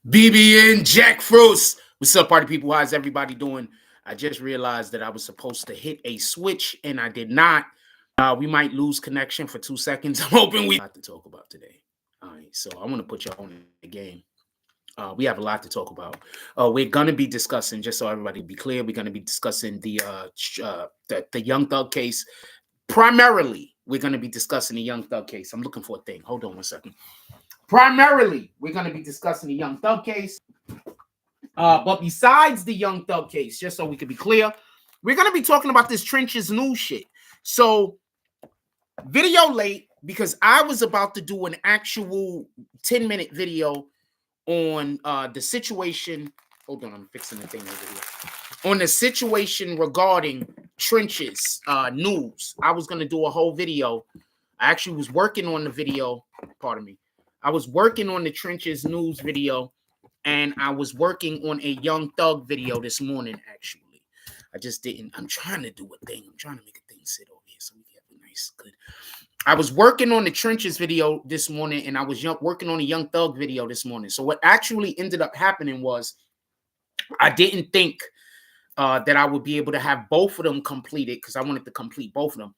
BBN Jackfruits. What's up, party people? How's everybody doing? I just realized that I was supposed to hit a switch and I did not. We might lose connection for 2 seconds. I'm hoping we have a lot to talk about today. All right, so I want to put y'all in the game. We have a lot to talk about. We're gonna be discussing, just so everybody be clear, we're gonna be discussing the Young Thug case. Primarily, we're gonna be discussing the Young Thug case. I'm looking for a thing. Hold on one second. Primarily, we're going to be discussing the Young Thug case. But besides the Young Thug case, just so we can be clear, we're going to be talking about this Trenches news shit. So, video late because I was about to do an actual 10-minute video on the situation. Hold on, I'm fixing the thing over here. On the situation regarding Trenches news. I was going to do a whole video. I actually was working on the video. Pardon me. I was working on the Trenches news video, and I was working on a Young Thug video this morning, actually. I just didn't. I'm trying to do a thing. I'm trying to make a thing sit over here so we can have a nice, good. I was working on the Trenches video this morning, and I was working on a Young Thug video this morning. So what actually ended up happening was I didn't think that I would be able to have both of them completed because I wanted to complete both of them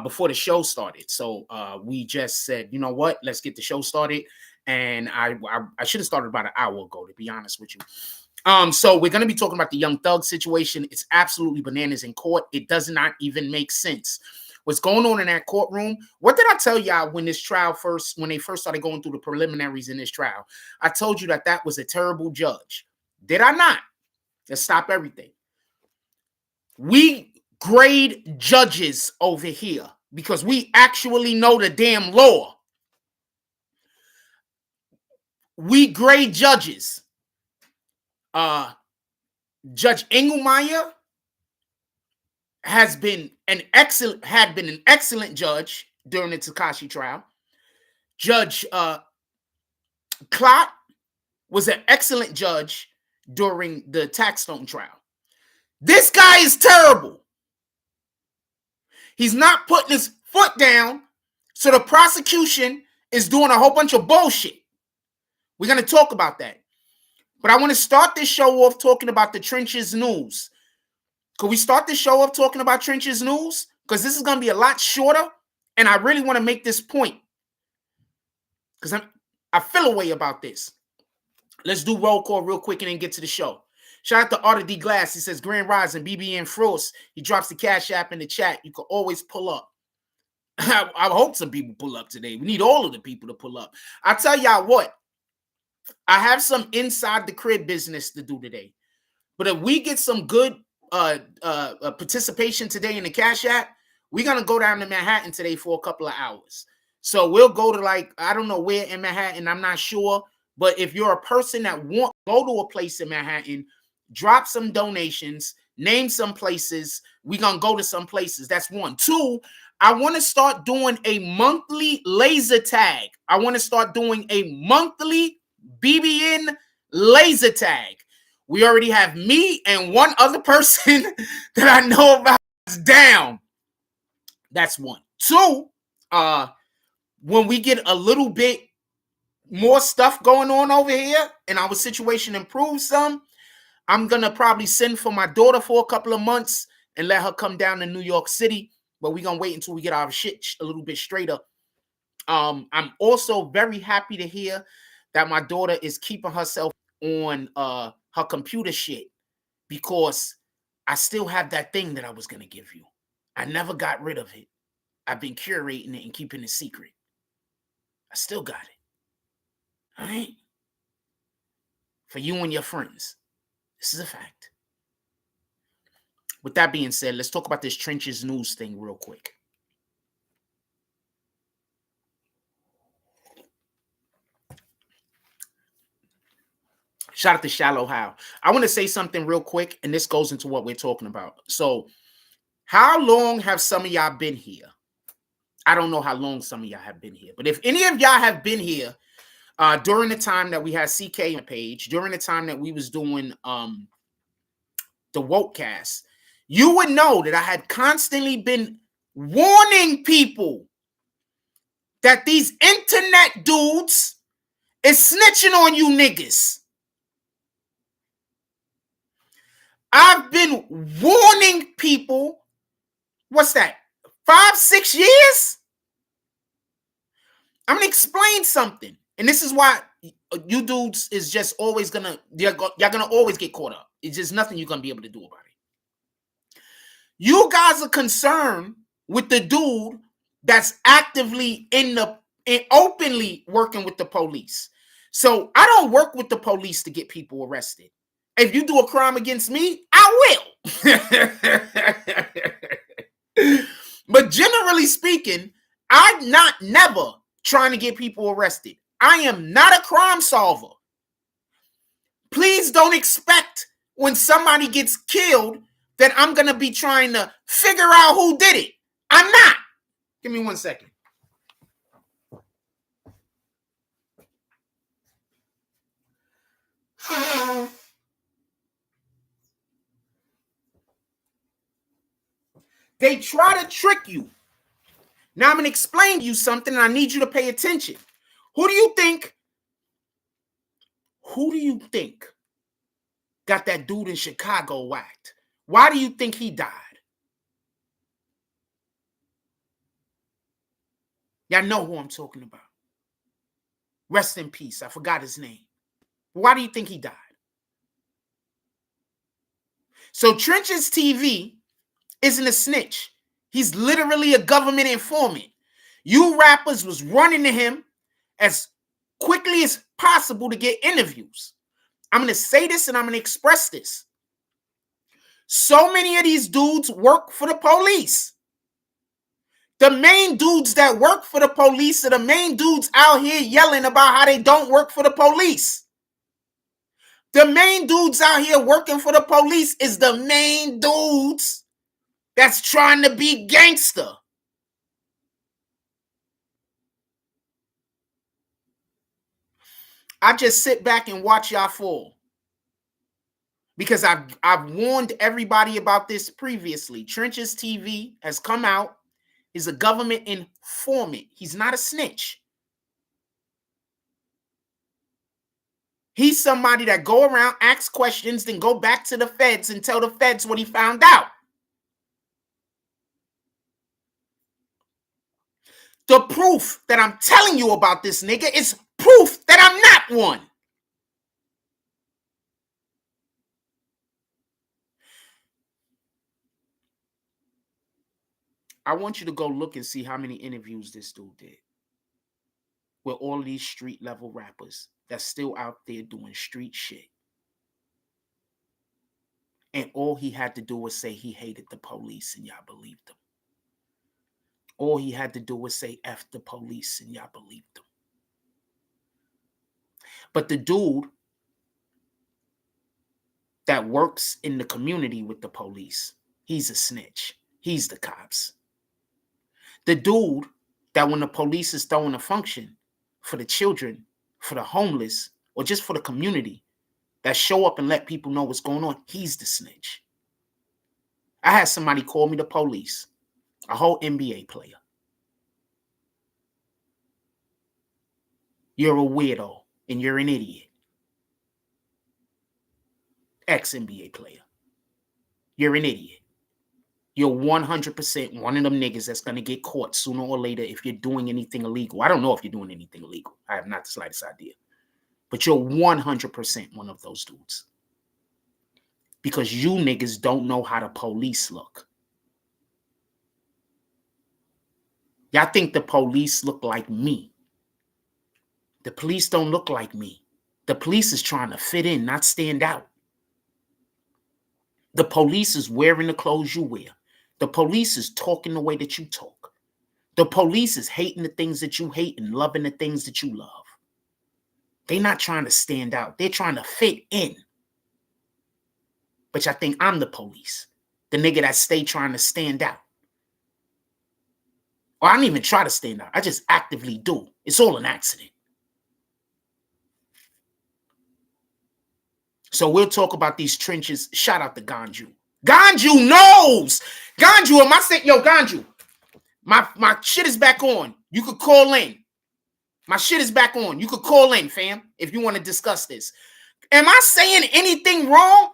before the show started. So we just said, you know what, let's get the show started. And I should have started about an hour ago, to be honest with you. So we're going to be talking about the Young Thug situation. It's absolutely bananas in court. It does not even make sense. What's going on in that courtroom? What did I tell y'all when this trial when they first started going through the preliminaries in this trial? I told you that was a terrible judge. Did I not? Let's stop everything. We grade judges over here because we actually know the damn law. We grade judges. Judge Engelmeyer had been an excellent judge during the Tekashi trial. Judge Klott was an excellent judge during the Taxstone trial. This guy is terrible. He's not putting his foot down, so the prosecution is doing a whole bunch of bullshit. We're going to talk about that. But I want to start this show off talking about the Trenches news. Could we start this show off talking about Trenches news? Because this is going to be a lot shorter, and I really want to make this point. Because I feel a way about this. Let's do roll call real quick and then get to the show. Shout out to Arthur D. Glass. He says, Grand Rising, BBN Frost. He drops the Cash App in the chat. You can always pull up. I hope some people pull up today. We need all of the people to pull up. I tell y'all what. I have some inside the crib business to do today. But if we get some good participation today in the Cash App, we're going to go down to Manhattan today for a couple of hours. So we'll go to I don't know where in Manhattan. I'm not sure. But if you're a person that wants to go to a place in Manhattan, drop some donations, name some places. We're going to go to some places. That's one. Two, I want to start doing a monthly laser tag. I want to start doing a monthly BBN laser tag. We already have me and one other person that I know about is down. That's one. Two, when we get a little bit more stuff going on over here and our situation improves some, I'm going to probably send for my daughter for a couple of months and let her come down to New York City. But we're going to wait until we get our shit a little bit straighter. I'm also very happy to hear that my daughter is keeping herself on her computer shit because I still have that thing that I was going to give you. I never got rid of it. I've been curating it and keeping it secret. I still got it. All right? For you and your friends. This is a fact. With that being said, let's talk about this Trenches news thing real quick. Shout out to Shallow How. I want to say something real quick, and this goes into what we're talking about. So, how long have some of y'all been here? I don't know how long some of y'all have been here, but if any of y'all have been here during the time that we had CK on the page, during the time that we was doing the Wokecast, you would know that I had constantly been warning people that these internet dudes is snitching on you niggas. I've been warning people, what's that, 5-6 years? I'm going to explain something. And this is why you dudes is just always going to, you're going to always get caught up. It's just nothing you're going to be able to do about it. You guys are concerned with the dude that's actively openly working with the police. So I don't work with the police to get people arrested. If you do a crime against me, I will. But generally speaking, I'm never trying to get people arrested. I am not a crime solver. Please don't expect when somebody gets killed that I'm going to be trying to figure out who did it. I'm not. Give me 1 second. They try to trick you. Now I'm going to explain to you something, and I need you to pay attention. Who do you think got that dude in Chicago whacked? Why do you think he died? Y'all know who I'm talking about. Rest in peace. I forgot his name. Why do you think he died? So Trenches TV isn't a snitch. He's literally a government informant. You rappers was running to him as quickly as possible to get interviews. I'm going to say this and I'm going to express this. So many of these dudes work for the police. The main dudes that work for the police are the main dudes out here yelling about how they don't work for the police. The main dudes out here working for the police is the main dudes that's trying to be gangster. I just sit back and watch y'all fall. Because I've warned everybody about this previously. Trenches TV has come out. He's a government informant. He's not a snitch. He's somebody that go around, ask questions, then go back to the feds and tell the feds what he found out. The proof that I'm telling you about this nigga is proof that I'm not one. I want you to go look and see how many interviews this dude did with all of these street level rappers that's still out there doing street shit. And all he had to do was say he hated the police and y'all believed him. All he had to do was say F the police and y'all believed him. But the dude that works in the community with the police, he's a snitch. He's the cops. The dude that when the police is throwing a function for the children, for the homeless, or just for the community, that show up and let people know what's going on, he's the snitch. I had somebody call me the police, a whole NBA player. You're a weirdo and you're an idiot. Ex-NBA player. You're an idiot. You're 100% one of them niggas that's going to get caught sooner or later if you're doing anything illegal. I don't know if you're doing anything illegal. I have not the slightest idea. But you're 100% one of those dudes. Because you niggas don't know how the police look. Y'all think the police look like me. The police don't look like me. The police is trying to fit in, not stand out. The police is wearing the clothes you wear. The police is talking the way that you talk. The police is hating the things that you hate and loving the things that you love. They're not trying to stand out. They're trying to fit in. But y'all think I'm the police. The nigga that stay trying to stand out. Or I don't even try to stand out. I just actively do. It's all an accident. So we'll talk about these trenches. Shout out to Ganju. Ganju knows. Ganju, am I saying, yo, Ganju, my shit is back on. You could call in. My shit is back on. You could call in, fam, if you want to discuss this. Am I saying anything wrong?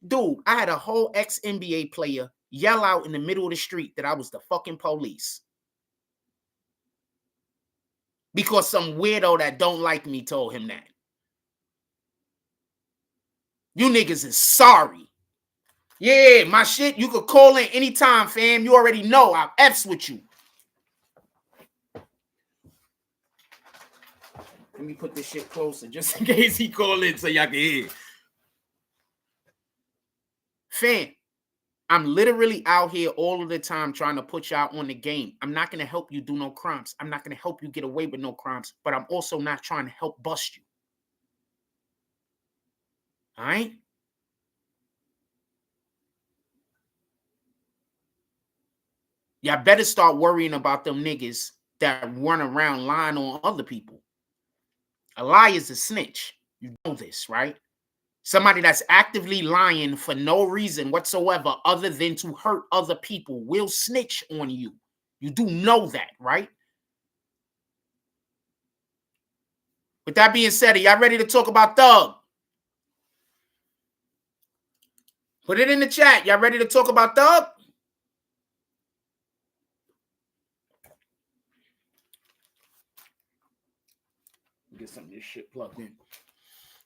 Dude, I had a whole ex-NBA player yell out in the middle of the street that I was the fucking police. Because some weirdo that don't like me told him that. You niggas is sorry. Yeah, my shit, you could call in anytime, fam. You already know I'm F's with you. Let me put this shit closer just in case he call in so y'all can hear. Fam, I'm literally out here all of the time trying to put y'all on the game. I'm not going to help you do no crimes. I'm not going to help you get away with no crimes, but I'm also not trying to help bust you. All right? Y'all better start worrying about them niggas that run around lying on other people. A lie is a snitch. You know this, right? Somebody that's actively lying for no reason whatsoever other than to hurt other people will snitch on you. You do know that, right? With that being said, are y'all ready to talk about Thug? Put it in the chat. Y'all ready to talk about Thug? Get some of this shit plugged in.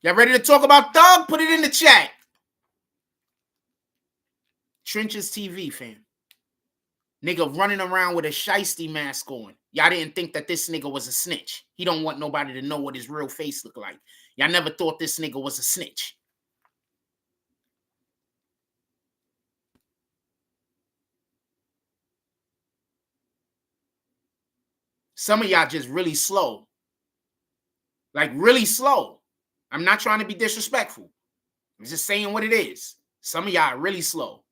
Y'all ready to talk about Thug? Put it in the chat. Trenches TV, fam. Nigga running around with a shiesty mask on. Y'all didn't think that this nigga was a snitch. He don't want nobody to know what his real face look like. Y'all never thought this nigga was a snitch. Some of y'all just really slow. Like really slow. I'm not trying to be disrespectful. I'm just saying what it is. Some of y'all are really slow.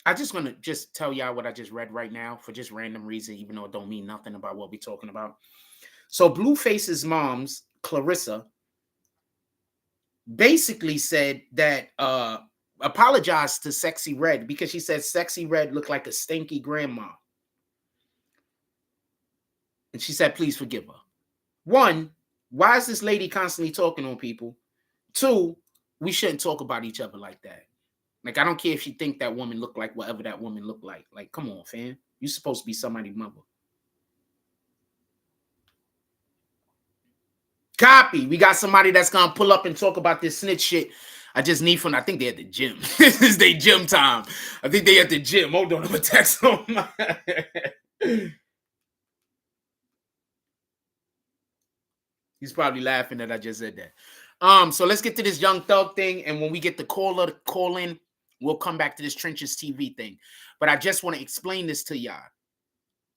I just want to just tell y'all what I just read right now for just random reason, even though it don't mean nothing about what we're talking about. So Blueface's mom's, Clarissa, basically said that apologized to Sexy Red because she said Sexy Red looked like a stinky grandma. And she said, please forgive her. One, why is this lady constantly talking on people? Two, we shouldn't talk about each other like that. Like, I don't care if she think that woman looked like whatever that woman looked like. Like, come on, fam. You're supposed to be somebody's mother. Copy. We got somebody that's going to pull up and talk about this snitch shit. I just need from, I think they at the gym. This is their gym time. I think they at the gym. Hold on, I'm going to text them. He's probably laughing that I just said that. So let's get to this Young Thug thing. And when we get the caller to call in, we'll come back to this Trenches TV thing. But I just want to explain this to y'all.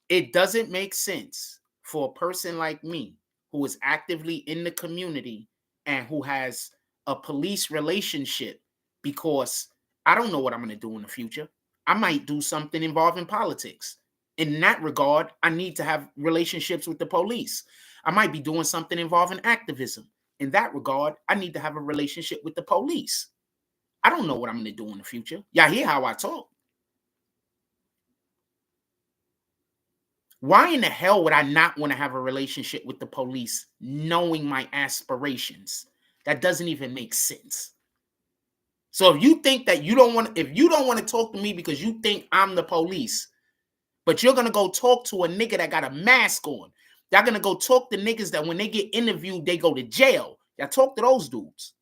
It doesn't make sense for a person like me who is actively in the community and who has a police relationship, because I don't know what I'm going to do in the future. I might do something involving politics. In that regard, I need to have relationships with the police. I might be doing something involving activism. In that regard, I need to have a relationship with the police. I don't know what I'm going to do in the future. Y'all hear how I talk. Why in the hell would I not want to have a relationship with the police knowing my aspirations? That doesn't even make sense. So if you think that you don't want to talk to me because you think I'm the police, but you're going to go talk to a nigga that got a mask on, y'all going to go talk to niggas that when they get interviewed, they go to jail. Y'all talk to those dudes.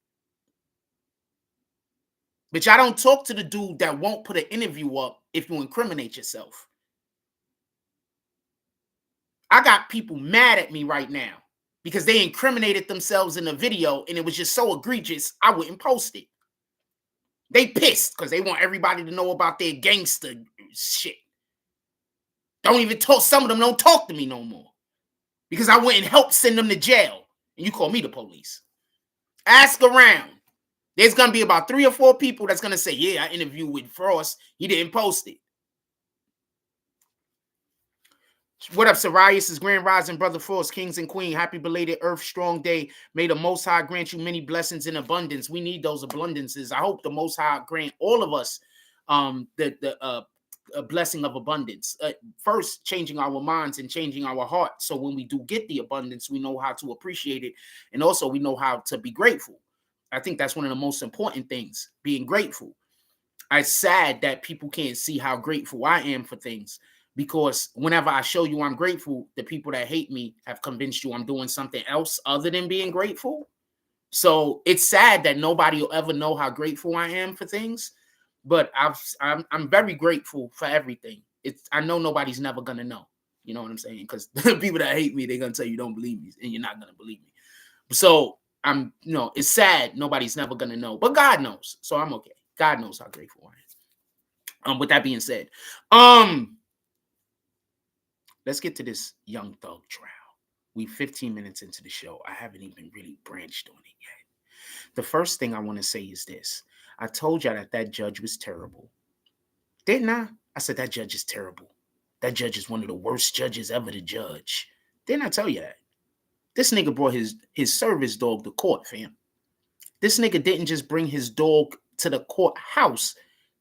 But y'all don't talk to the dude that won't put an interview up if you incriminate yourself. I got people mad at me right now because they incriminated themselves in a video and it was just so egregious, I wouldn't post it. They pissed because they want everybody to know about their gangster shit. Don't even talk. Some of them don't talk to me no more because I wouldn't help send them to jail. And you call me the police. Ask around. There's going to be about 3 or 4 people that's going to say, yeah, I interviewed with Frost. He didn't post it. What up, Sirius? Is Grand Rising, Brother Frost, Kings and Queen. Happy belated Earth Strong Day. May the Most High grant you many blessings in abundance. We need those abundances. I hope the Most High grant all of us a blessing of abundance. First, changing our minds and changing our heart. So when we do get the abundance, we know how to appreciate it. And also we know how to be grateful. I think that's one of the most important things, being grateful. It's sad that people can't see how grateful I am for things, because whenever I show you I'm grateful, the people that hate me have convinced you I'm doing something else other than being grateful. So it's sad that nobody will ever know how grateful I am for things, but I'm very grateful for everything. I know nobody's never gonna know. You know what I'm saying? Because the people that hate me, they're gonna tell you don't believe me, and you're not gonna believe me. So it's sad nobody's never gonna know, but God knows. So I'm okay. God knows how grateful I am. With that being said, let's get to this Young Thug trial. We 15 minutes into the show. I haven't even really branched on it yet. The first thing I want to say is this. I told y'all that judge was terrible. Didn't I? I said that judge is terrible. That judge is one of the worst judges ever to judge. Didn't I tell you that? This nigga brought his service dog to court, fam. This nigga didn't just bring his dog to the courthouse.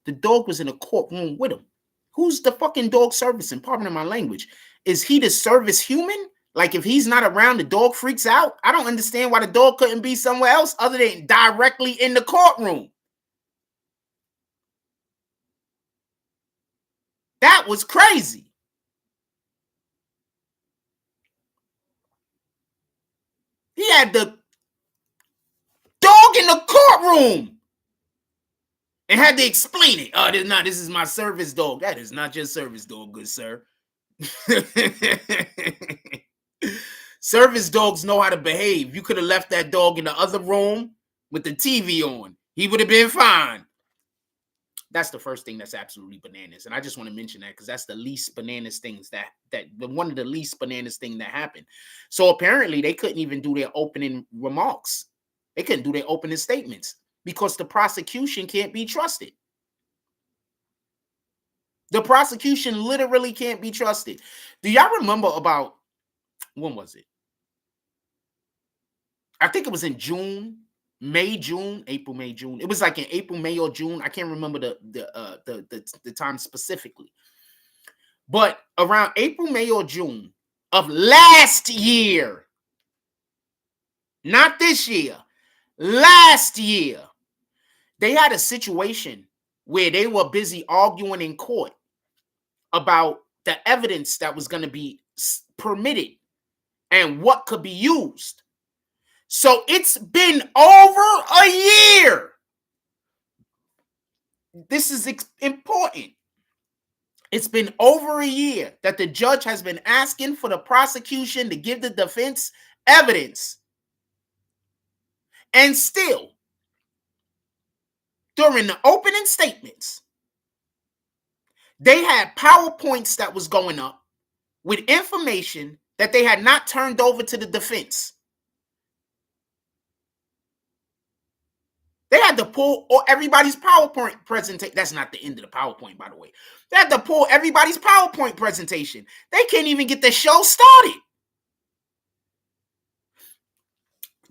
The dog was in a courtroom with him. Who's the fucking dog servicing? Pardon my language. Is he the service human? Like, if he's not around, the dog freaks out? I don't understand why the dog couldn't be somewhere else other than directly in the courtroom. That was crazy. He had the dog in the courtroom and had to explain it. Oh, this is my service dog. That is not your service dog, good sir. Service dogs know how to behave. You could have left that dog in the other room with the TV on. He would have been fine. That's the first thing that's absolutely bananas. And I just want to mention that because that's the least bananas things that one of the least bananas thing that happened. So apparently they couldn't even do their opening remarks. They couldn't do their opening statements because the prosecution can't be trusted. The prosecution literally can't be trusted. Do y'all remember about, when was it? I think it was in June, April, May, June. It was like in April, May, or June. I can't remember the time specifically. But around April, May, or June of last year, not this year, last year, they had a situation where they were busy arguing in court about the evidence that was going to be permitted and what could be used. So it's been over a year. This is important. It's been over a year that the judge has been asking for the prosecution to give the defense evidence. And still, during the opening statements, they had PowerPoints that was going up with information that they had not turned over to the defense. They had to pull everybody's PowerPoint presentation. That's not the end of the PowerPoint, by the way. They had to pull everybody's PowerPoint presentation. They can't even get the show started.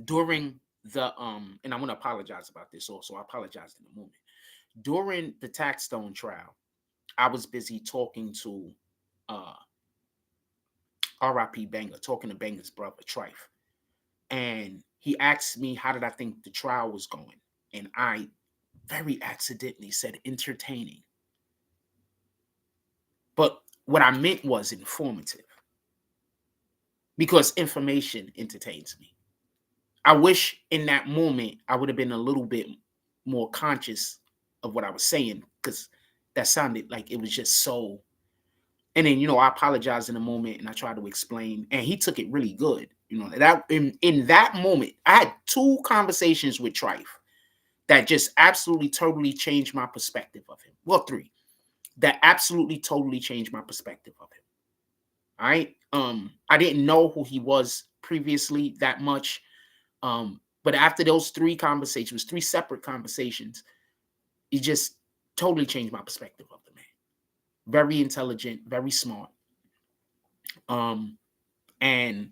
During the, and I'm going to apologize about this also. I apologize in a moment. During the Taxstone trial, I was busy talking to R.I.P. Banger, talking to Banger's brother, Trife. And he asked me, how did I think the trial was going? And I very accidentally said entertaining. But what I meant was informative. Because information entertains me. I wish in that moment I would have been a little bit more conscious of what I was saying, because that sounded like it was just so. And then, I apologized in a moment and I tried to explain, and he took it really good. That in that moment, I had 2 conversations with Trife that just absolutely totally changed my perspective of him. Well, 3 that absolutely totally changed my perspective of him. All right. I didn't know who he was previously that much. But after those 3 conversations, 3 separate conversations, it just totally changed my perspective of the man. Very intelligent, very smart, and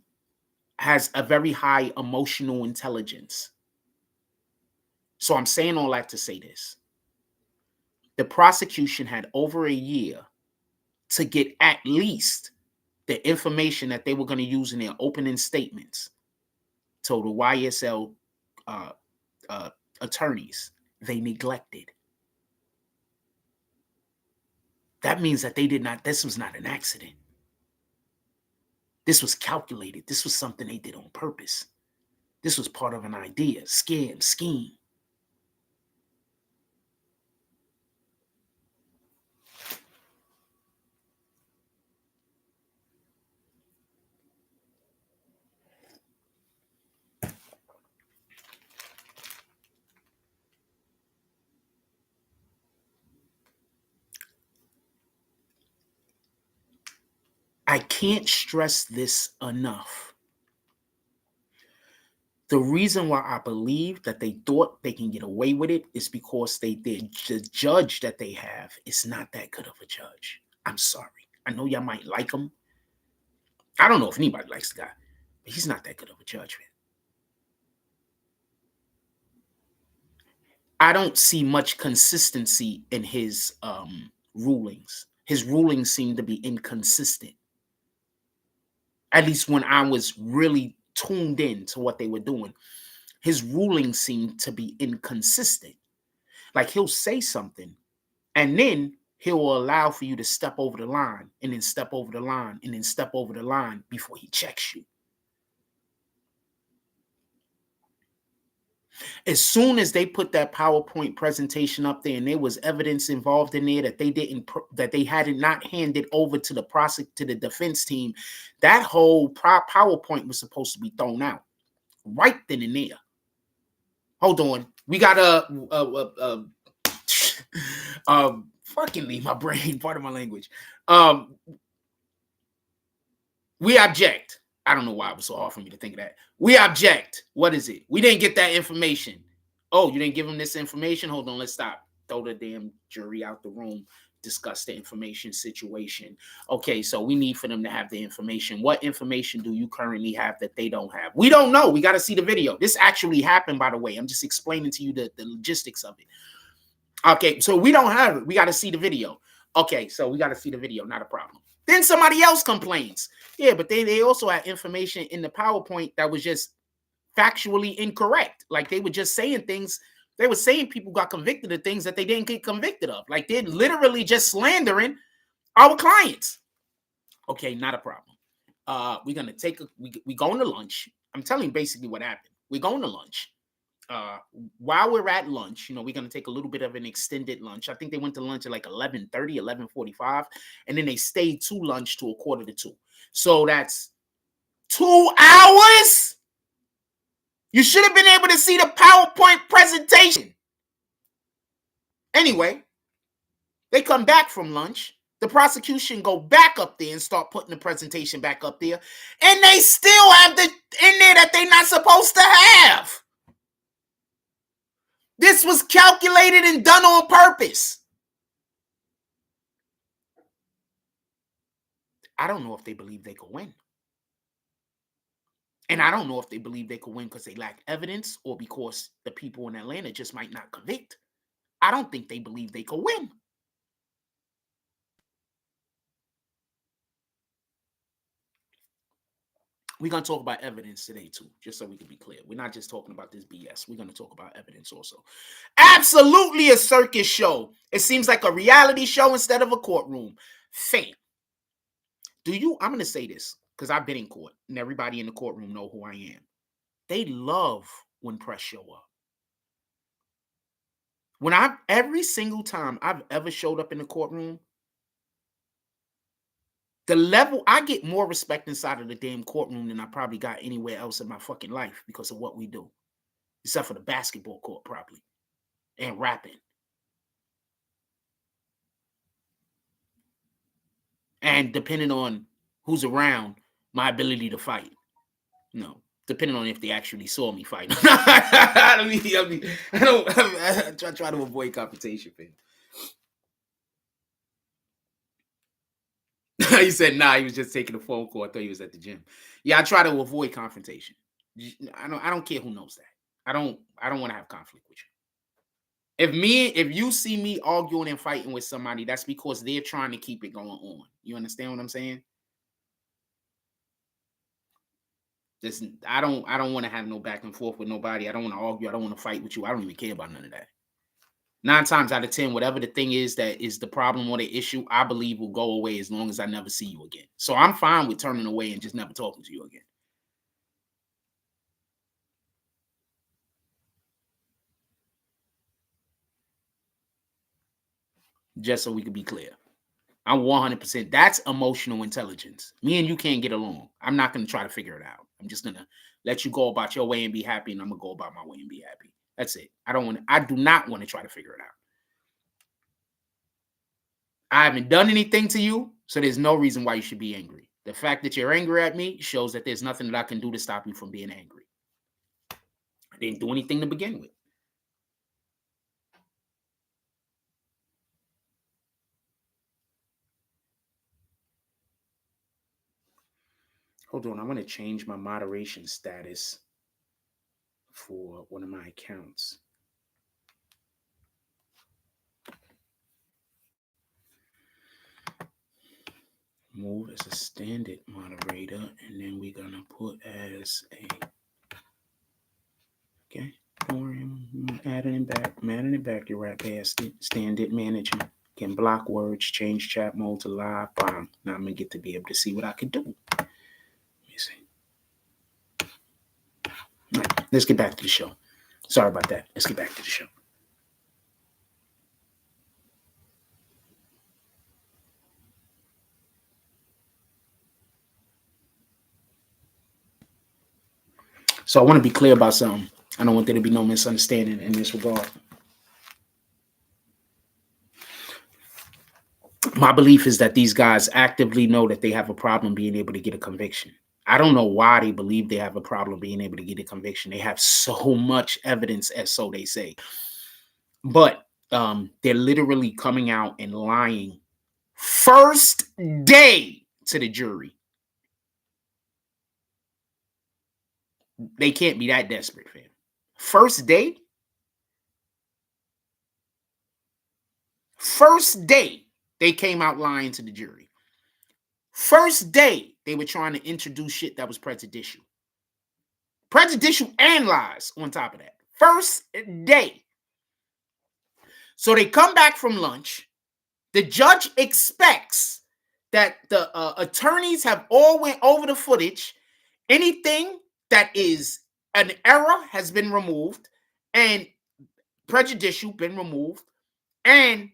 has a very high emotional intelligence. So I'm saying all that to say this. The prosecution had over a year to get at least the information that they were going to use in their opening statements to the YSL attorneys. They neglected. That means that they did not, this was not an accident. This was calculated. This was something they did on purpose. This was part of an idea, scam, scheme. I can't stress this enough. The reason why I believe that they thought they can get away with it is because the judge that they have is not that good of a judge. I'm sorry. I know y'all might like him. I don't know if anybody likes the guy, but he's not that good of a judge, man. I don't see much consistency in his rulings. His rulings seem to be inconsistent. At least when I was really tuned in to what they were doing, his rulings seemed to be inconsistent. Like he'll say something and then he'll allow for you to step over the line and then step over the line and then step over the line before he checks you. As soon as they put that PowerPoint presentation up there and there was evidence involved in there that they had not handed over to the defense team, that whole PowerPoint was supposed to be thrown out right then and there. Hold on, we got fucking leave my brain, part of my language. We object. I don't know why it was so hard for me to think of that. We object. What is it? We didn't get that information. Oh, you didn't give them this information? Hold on, let's stop. Throw the damn jury out the room. Discuss the information situation. Okay, so we need for them to have the information. What information do you currently have that they don't have? We don't know. We got to see the video. This actually happened, by the way. I'm just explaining to you the logistics of it. Okay, so we don't have it. We got to see the video. Okay, so we got to see the video. Not a problem. Then somebody else complains. Yeah, but they also had information in the PowerPoint that was just factually incorrect. Like they were just saying things. They were saying people got convicted of things that they didn't get convicted of. Like they're literally just slandering our clients. Okay, not a problem. We're gonna take we going to lunch. I'm telling you basically what happened. We're going to lunch. While we're at lunch, we're going to take a little bit of an extended lunch. I think they went to lunch at like 11:30, 11:45, and then they stayed to lunch to 1:45. So that's 2 hours. You should have been able to see the PowerPoint presentation. Anyway, they come back from lunch. The prosecution go back up there and start putting the presentation back up there, and they still have the in there that they're not supposed to have. This was calculated and done on purpose. I don't know if they believe they could win. And I don't know if they believe they could win because they lack evidence or because the people in Atlanta just might not convict. I don't think they believe they could win. We're going to talk about evidence today, too, just so we can be clear. We're not just talking about this BS. We're going to talk about evidence also. Absolutely a circus show. It seems like a reality show instead of a courtroom. Fam, I'm going to say this because I've been in court and everybody in the courtroom know who I am. They love when press show up. Every single time I've ever showed up in the courtroom, the level, I get more respect inside of the damn courtroom than I probably got anywhere else in my fucking life because of what we do. Except for the basketball court, probably. And rapping. And depending on who's around, my ability to fight. No. Depending on if they actually saw me fight. I try to avoid confrontation, man. He said, nah, he was just taking a phone call. I thought he was at the gym. Yeah, I try to avoid confrontation. I don't care who knows that. I don't want to have conflict with you. If you see me arguing and fighting with somebody, that's because they're trying to keep it going on. You understand what I'm saying? Just I don't want to have no back and forth with nobody. I don't want to argue. I don't want to fight with you. I don't even care about none of that. 9 times out of 10, whatever the thing is that is the problem or the issue, I believe will go away as long as I never see you again. So I'm fine with turning away and just never talking to you again. Just so we can be clear. I'm 100%. That's emotional intelligence. Me and you can't get along. I'm not going to try to figure it out. I'm just going to let you go about your way and be happy, and I'm going to go about my way and be happy. That's it. I do not want to try to figure it out. I haven't done anything to you, so there's no reason why you should be angry. The fact that you're angry at me shows that there's nothing that I can do to stop you from being angry. I didn't do anything to begin with. Hold on, I want to change my moderation status for one of my accounts. Move as a standard moderator, and then we're gonna put as a okay. Don't worry, I'm adding it back. You're right past it. Standard manager can block words, change chat mode to live. Bam. Now I'm gonna get to be able to see what I can do. Let me see. All right, let's get back to the show. Sorry about that. Let's get back to the show. So I want to be clear about something. I don't want there to be no misunderstanding in this regard. My belief is that these guys actively know that they have a problem being able to get a conviction. I don't know why they believe they have a problem being able to get a conviction. They have so much evidence, as so they say. But they're literally coming out and lying first day to the jury. They can't be that desperate, fam. First day, they came out lying to the jury. First day, they were trying to introduce shit that was prejudicial. Prejudicial and lies on top of that. First day. So they come back from lunch. The judge expects that the attorneys have all went over the footage. Anything that is an error has been removed and prejudicial been removed. And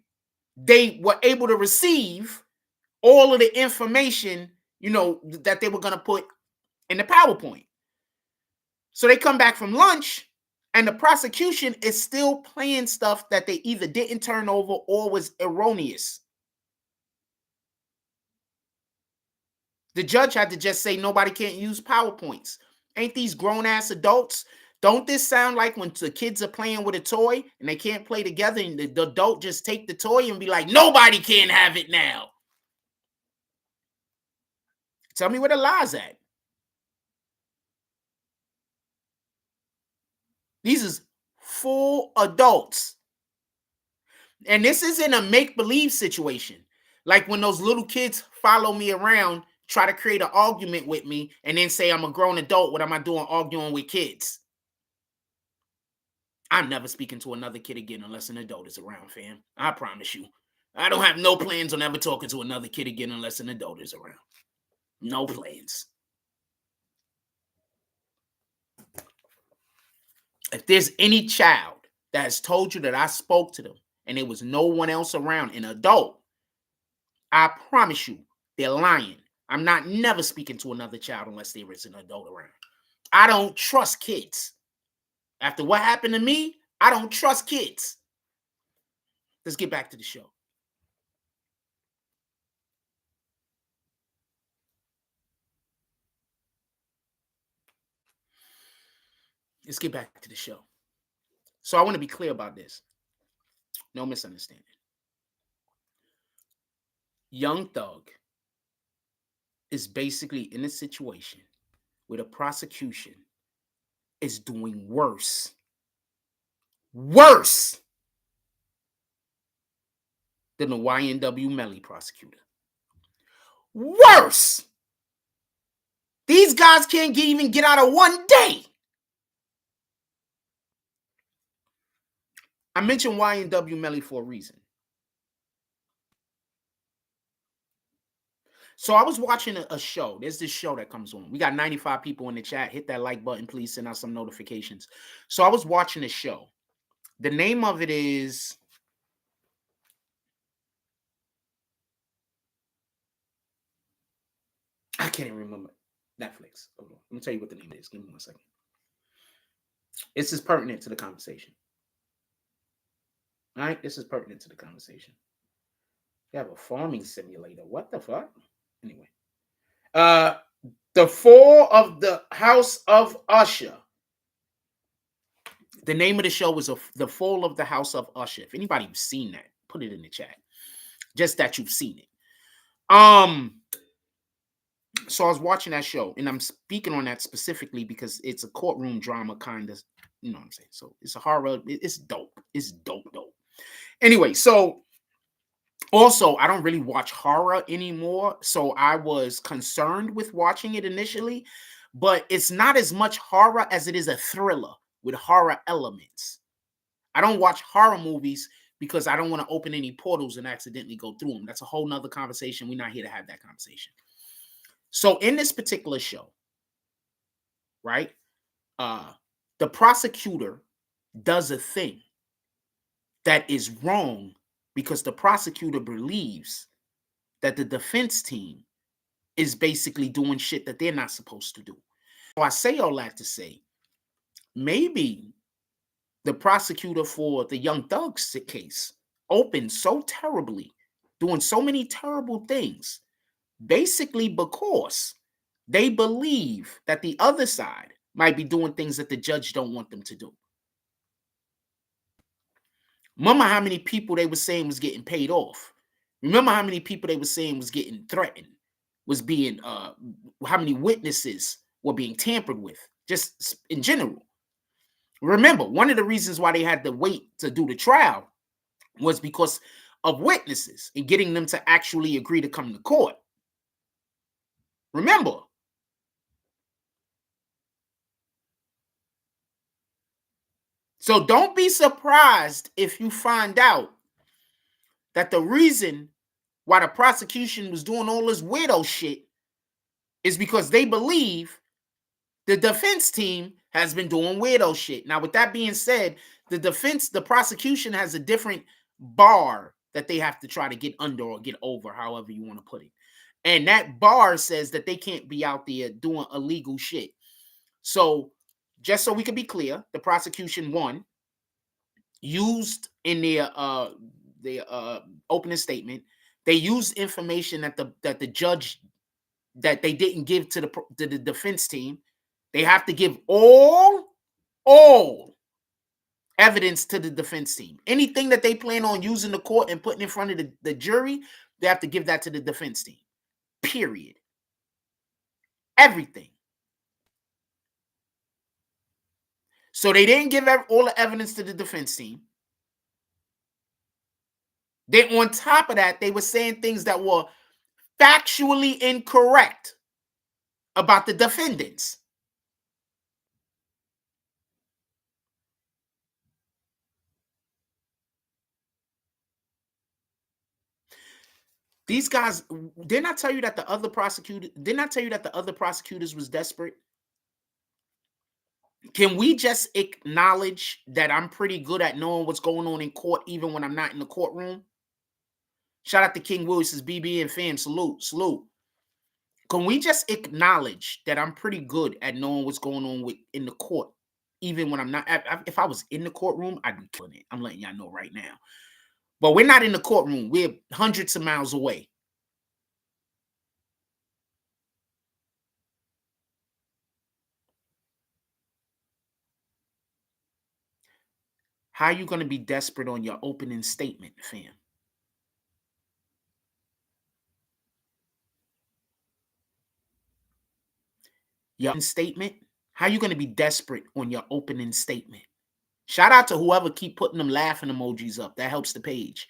they were able to receive all of the information, that they were going to put in the PowerPoint. So they come back from lunch and the prosecution is still playing stuff that they either didn't turn over or was erroneous. The judge had to just say nobody can't use PowerPoints. Ain't these grown-ass adults? Don't this sound like when the kids are playing with a toy and they can't play together and the adult just take the toy and be like, nobody can have it now? Tell me where the lie's at. These is full adults. And this isn't a make-believe situation. Like when those little kids follow me around, try to create an argument with me, and then say I'm a grown adult. What am I doing arguing with kids? I'm never speaking to another kid again unless an adult is around, fam. I promise you. I don't have no plans on ever talking to another kid again unless an adult is around. No plans. If there's any child that has told you that I spoke to them and there was no one else around, an adult, I promise you, they're lying. I'm not never speaking to another child unless there is an adult around. I don't trust kids. After what happened to me, I don't trust kids. Let's get back to the show. Let's get back to the show. So I want to be clear about this. No misunderstanding. Young Thug is basically in a situation where the prosecution is doing worse than the YNW Melly prosecutor. Worse. These guys can't even get out of one day. I mentioned YNW Melly for a reason. So I was watching a show. There's this show that comes on. We got 95 people in the chat. Hit that like button, please. Send out some notifications. So I was watching a show. The name of it is... I can't even remember. Netflix. Hold on. Let me tell you what the name is. Give me 1 second. This is pertinent to the conversation. All right? This is pertinent to the conversation. You have a farming simulator. What the fuck? Anyway. The Fall of the House of Usher. The name of the show was The Fall of the House of Usher. If anybody's seen that, put it in the chat. Just that you've seen it. So I was watching that show, and I'm speaking on that specifically because it's a courtroom drama kind of, you know what I'm saying? So it's a horror. It's dope. It's dope. Anyway, so also, I don't really watch horror anymore, so I was concerned with watching it initially, but it's not as much horror as it is a thriller with horror elements. I don't watch horror movies because I don't want to open any portals and accidentally go through them. That's a whole nother conversation. We're not here to have that conversation. So in this particular show, right, the prosecutor does a thing that is wrong because the prosecutor believes that the defense team is basically doing shit that they're not supposed to do. So I say all that to say, maybe the prosecutor for the Young Thug case opened so terribly, doing so many terrible things, basically because they believe that the other side might be doing things that the judge don't want them to do. Remember how many people they were saying was getting paid off. Remember how many people they were saying was getting threatened, was being, how many witnesses were being tampered with, just in general. Remember, one of the reasons why they had to wait to do the trial was because of witnesses and getting them to actually agree to come to court. Remember. So don't be surprised if you find out that the reason why the prosecution was doing all this weirdo shit is because they believe the defense team has been doing weirdo shit. Now, with that being said, the prosecution has a different bar that they have to try to get under or get over, however you want to put it. And that bar says that they can't be out there doing illegal shit. So, just so we can be clear, the prosecution, one, used in their opening statement, they used information that the judge, that they didn't give to the defense team. They have to give all evidence to the defense team. Anything that they plan on using the court and putting in front of the jury, they have to give that to the defense team. Period. Everything. So they didn't give all the evidence to the defense team. Then on top of that, they were saying things that were factually incorrect about the defendants. These guys, didn't I tell you that the other prosecutors was desperate? Can we just acknowledge that I'm pretty good at knowing what's going on in court, even when I'm not in the courtroom? Shout out to King Willis' BBN fam. Salute. Can we just acknowledge that I'm pretty good at knowing what's going on in the court, even when I'm not? If I was in the courtroom, I'd be killing it. I'm letting y'all know right now. But we're not in the courtroom. We're hundreds of miles away. How are you going to be desperate on your opening statement, fam? Your statement? How are you going to be desperate on your opening statement? Shout out to whoever keep putting them laughing emojis up. That helps the page.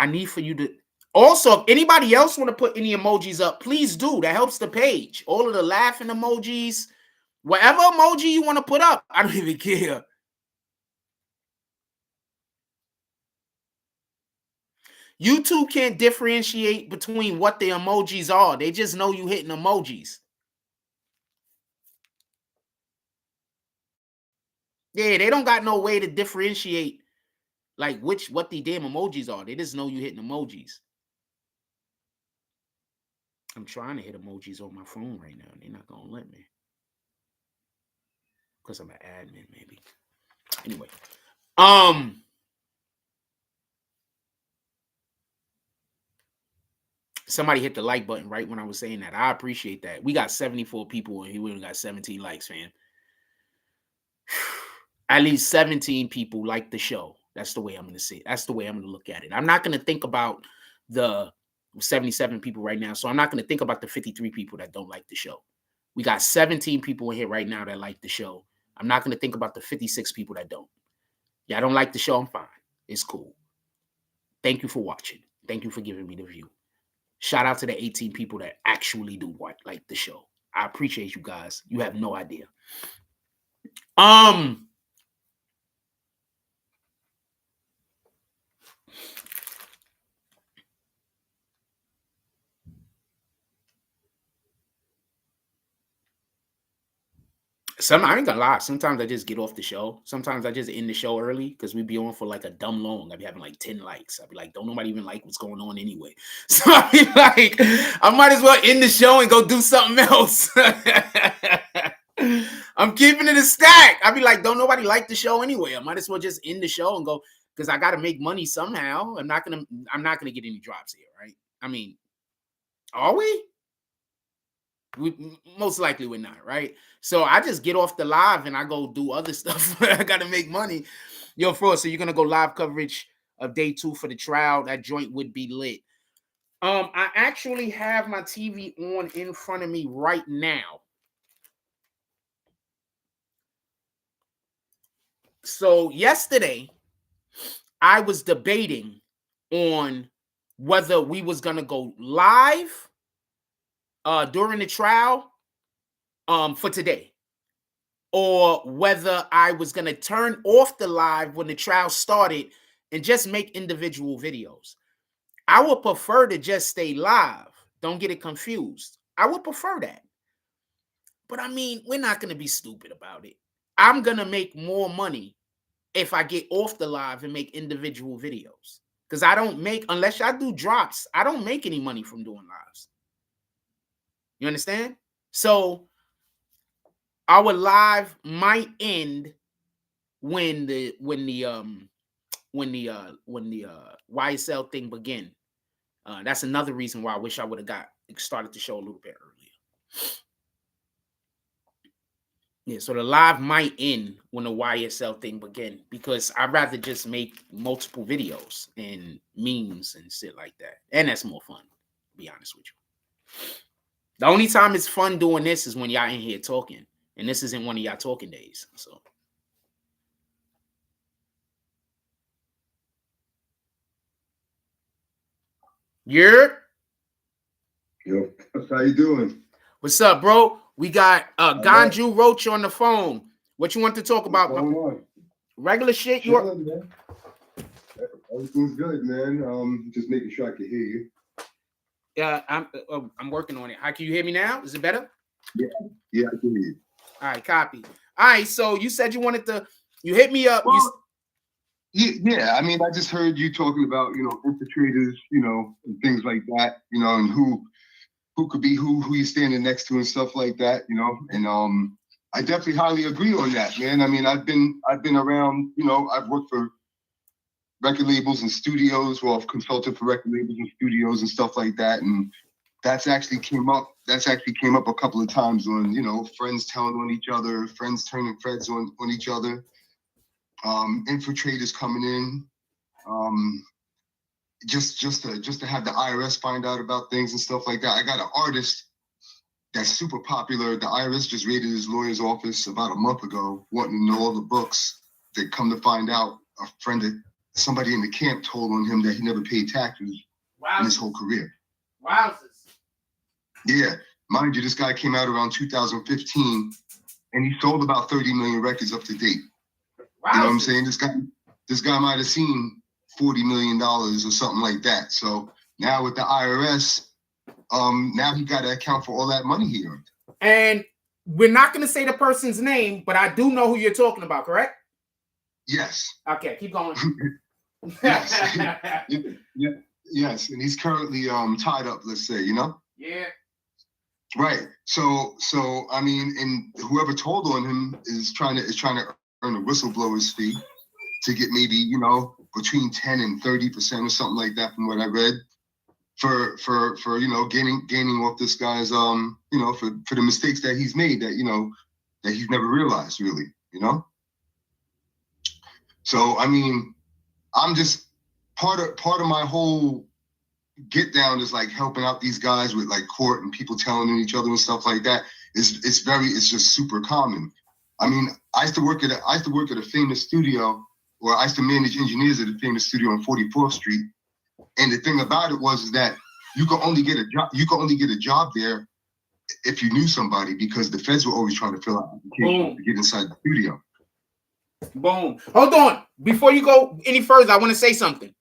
I need for you to also, if anybody else want to put any emojis up, please do. That helps the page. All of the laughing emojis, whatever emoji you want to put up, I don't even care. YouTube can't differentiate between what the emojis are. They just know you hitting emojis. Yeah, they don't got no way to differentiate like what the damn emojis are. They just know you hitting emojis. I'm trying to hit emojis on my phone right now. They're not gonna let me. Because I'm an admin, maybe. Anyway. Somebody hit the like button right when I was saying that. I appreciate that. We got 74 people and we only got 17 likes, fam. At least 17 people like the show. That's the way I'm going to say it. That's the way I'm going to look at it. I'm not going to think about the 77 people right now. So I'm not going to think about the 53 people that don't like the show. We got 17 people in here right now that like the show. I'm not going to think about the 56 people that don't. Yeah, I don't like the show. I'm fine. It's cool. Thank you for watching. Thank you for giving me the view. Shout out to the 18 people that actually do like the show. I appreciate you guys. You have no idea. I ain't gonna lie. Sometimes I just get off the show. Sometimes I just end the show early because we be on for like a dumb long. I'd be having like 10 likes. I'd be like, don't nobody even like what's going on anyway. So I be like, I might as well end the show and go do something else. I'm keeping it a stack. I'd be like, don't nobody like the show anyway. I might as well just end the show and go because I gotta make money somehow. I'm not gonna get any drops here, right? I mean, are we? We most likely we're not, right? So I just get off the live and I go do other stuff. I gotta make money. Yo, Fro, so you're gonna go live coverage of day 2 for the trial. That joint would be lit. I actually have my TV on in front of me right now. So yesterday, I was debating on whether we was gonna go live during the trial for today, or whether I was going to turn off the live when the trial started and just make individual videos. I would prefer to just stay live. Don't get it confused. I would prefer that. But I mean, we're not going to be stupid about it. I'm going to make more money if I get off the live and make individual videos. Because I don't make, unless I do drops, I don't make any money from doing lives. You understand? So our live might end when the YSL thing begin. That's another reason why I wish I would have started the show a little bit earlier. Yeah, so the live might end when the YSL thing begin because I'd rather just make multiple videos and memes and shit like that. And that's more fun, to be honest with you. The only time it's fun doing this is when y'all in here talking. And this isn't one of y'all talking days. So Yo, how you doing? What's up, bro? We got Ganju Roach on the phone. What you want to talk about? What's going on? Regular shit. Chilling, man. Everything's good, man. Just making sure I can hear you. Yeah, I'm working on it. How can you hear me now? Is it better? Yeah, I can hear you. All right, copy. All right, so you said you wanted to. You hit me up. Well, yeah. I mean, I just heard you talking about infiltrators, and things like that, and who could be who you're standing next to and stuff like that, and I definitely highly agree on that, man. I mean, I've been around, I've worked for record labels and studios. Well, I've consulted for record labels and studios and stuff like that, and that's actually came up a couple of times when friends telling on each other, friends turning friends on each other, infiltrators coming in, just to have the IRS find out about things and stuff like that. I got an artist that's super popular. The IRS just raided his lawyer's office about a month ago, wanting to know all the books. They come to find out a friend somebody in the camp told on him that he never paid taxes in his whole career. Wowzers. Yeah. Mind you, this guy came out around 2015 and he sold about 30 million records up to date. Wowzers. You know what I'm saying? This guy might have seen $40 million or something like that. So now with the IRS, now he got to account for all that money he earned. And we're not going to say the person's name, but I do know who you're talking about, correct? Yes. Okay, keep going. Yes. Yes. And he's currently tied up, let's say, you know? Yeah. Right. So I mean, and whoever told on him is trying to earn a whistleblower's fee to get maybe, you know, between 10 and 30% or something like that from what I read for you know, gaining off this guy's you know, for the mistakes that he's made that, you know, that he's never realized really, you know? So I mean, I'm just part of my whole get down is like helping out these guys with like court and people telling on each other and stuff like that. It's just super common. I mean, I used to work at a famous studio, or I used to manage engineers at a famous studio on 44th Street. And the thing about it was that you could only get a job. You could only get a job there if you knew somebody, because the feds were always trying to fill out applications to get inside the studio. Boom. Hold on. Before you go any further, I want to say something.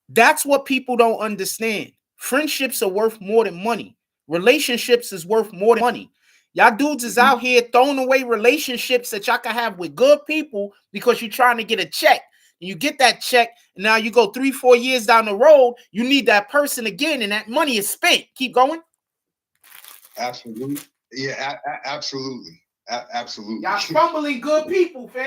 That's what people don't understand. Friendships are worth more than money. Relationships is worth more than money. Y'all dudes is out here throwing away relationships that y'all can have with good people because you're trying to get a check. And you get that check, and now you go 3-4 years down the road, you need that person again, and that money is spent. Keep going. Absolutely. Yeah, absolutely. Absolutely. Y'all fumbling good people, fam.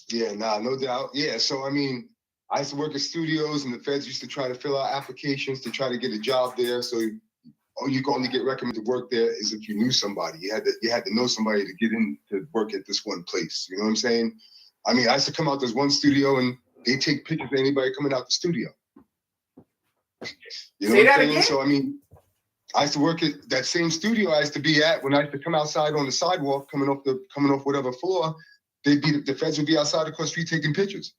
Yeah, no doubt. Yeah, so I mean, I used to work at studios, and the feds used to try to fill out applications to try to get a job there. So you could only get recommended to work there is if you knew somebody. You had to know somebody to get in to work at this one place. You know what I'm saying? I mean, I used to come out this one studio, and they take pictures of anybody coming out the studio. You know what I'm saying? Again? So I mean, I used to work at that same studio I used to be at when I used to come outside on the sidewalk, coming off whatever floor. The feds would be outside across the street taking pictures.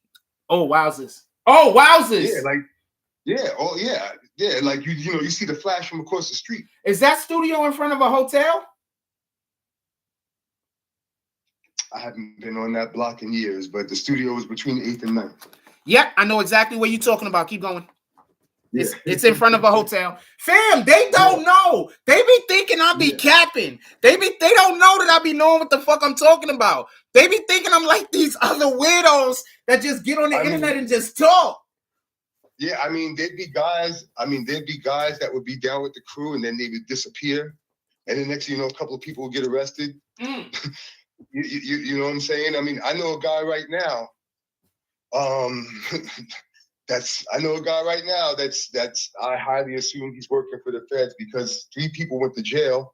Oh, wowzers. Oh, wowzers. Yeah, like you know, you see the flash from across the street. Is that studio in front of a hotel? I haven't been on that block in years, but the studio was between 8th and 9th. Yep, I know exactly what you're talking about. Keep going. Yeah. It's in front of a hotel. Fam, they don't know. They be thinking I be capping. They don't know that I be knowing what the fuck I'm talking about. They be thinking I'm like these other weirdos that just get on the internet and just talk. Yeah, I mean, there'd be guys that would be down with the crew and then they would disappear. And then next thing you know, a couple of people would get arrested. You know what I'm saying? I mean, I know a guy right now. That's I highly assume he's working for the feds because 3 people went to jail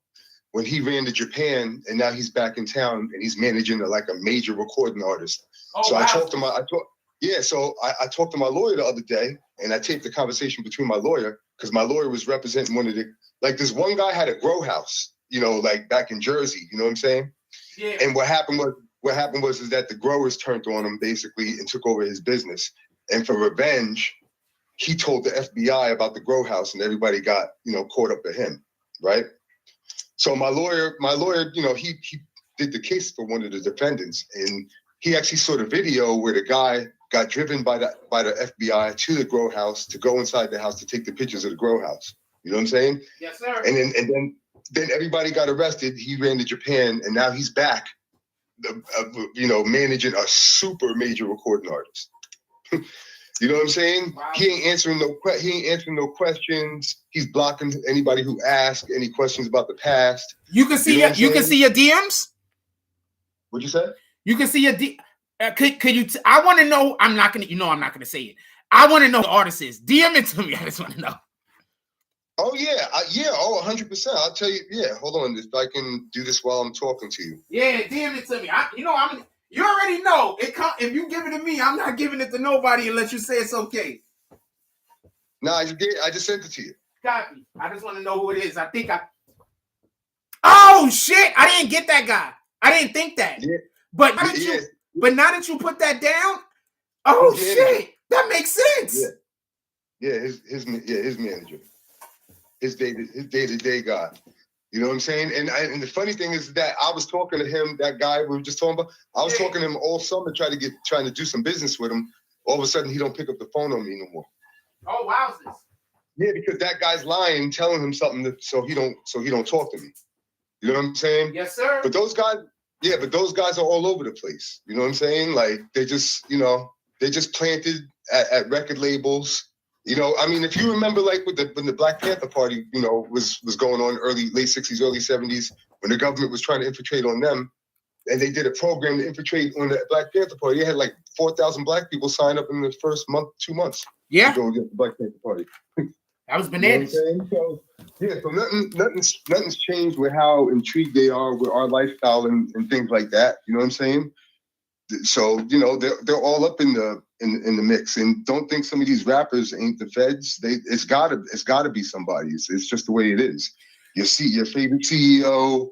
when he ran to Japan, and now he's back in town and he's managing a major recording artist. Oh, so wow. I talked to my lawyer the other day, and I taped the conversation between my lawyer because my lawyer was representing one of the this one guy had a grow house, you know, like back in Jersey. You know what I'm saying? Yeah. And what happened was that the growers turned on him basically and took over his business. And for revenge, he told the FBI about the grow house, and everybody got, you know, caught up to him, right? So my lawyer, you know, he did the case for one of the defendants, and he actually saw the video where the guy got driven by the FBI to the grow house to go inside the house to take the pictures of the grow house. You know what I'm saying? Yes, sir. And then everybody got arrested. He ran to Japan, and now he's back, you know, managing a super major recording artist. You know what I'm saying? Wow. He ain't answering no questions. He's blocking anybody who asks any questions about the past. You can see you can see your DMs. What'd you say? You can see your could you? I want to know. I'm not gonna say it. I want to know who the artist is. DM it to me. I just want to know. Oh yeah, 100%. I'll tell you. Yeah, hold on. If I can do this while I'm talking to you. Yeah, DM it to me. You already know it. If you give it to me, I'm not giving it to nobody unless you say it's okay. No, I just sent it to you. Copy. I just want to know who it is. Oh shit! I didn't get that guy. I didn't think that. Yeah. But now that you put that down, Oh shit, that makes sense. Yeah, his manager, his day-to-day guy. You know what I'm saying? And the funny thing is that I was talking to him, that guy we were just talking about. I was talking to him all summer, trying to do some business with him. All of a sudden, he don't pick up the phone on me no more. Oh, wowzers. Yeah, because that guy's lying, telling him something so he don't talk to me. You know what I'm saying? Yes, sir. But those guys are all over the place. You know what I'm saying? Like they just planted at record labels. You know, I mean, if you remember, like when the Black Panther Party, you know, was going on late 60s, early 70s, when the government was trying to infiltrate on them, and they did a program to infiltrate on the Black Panther Party. They had like 4,000 black people sign up in the first month, 2 months. Yeah. To go against the Black Panther Party. That was bananas. You know what I'm saying? So nothing's changed with how intrigued they are with our lifestyle and things like that. You know what I'm saying? So, you know, they're all up in the mix, and don't think some of these rappers ain't the feds. It's gotta be somebody. It's just the way it is. Your favorite CEO,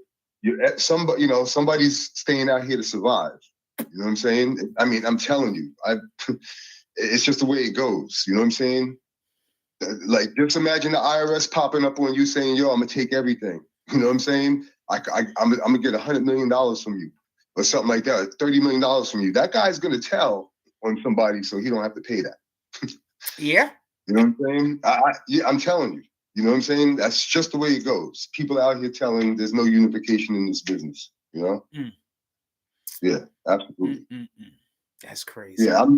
somebody's staying out here to survive. You know what I'm saying? I mean, I'm telling you, it's just the way it goes. You know what I'm saying? Like, just imagine the IRS popping up on you saying, "Yo, I'm gonna take everything." You know what I'm saying? I'm gonna get $100 million from you, or something like that, $30 million from you. That guy's gonna tell on somebody so he don't have to pay that. Yeah. You know what I'm saying? I'm telling you. You know what I'm saying? That's just the way it goes. People out here telling there's no unification in this business. You know? Yeah, absolutely. That's crazy. Yeah, I've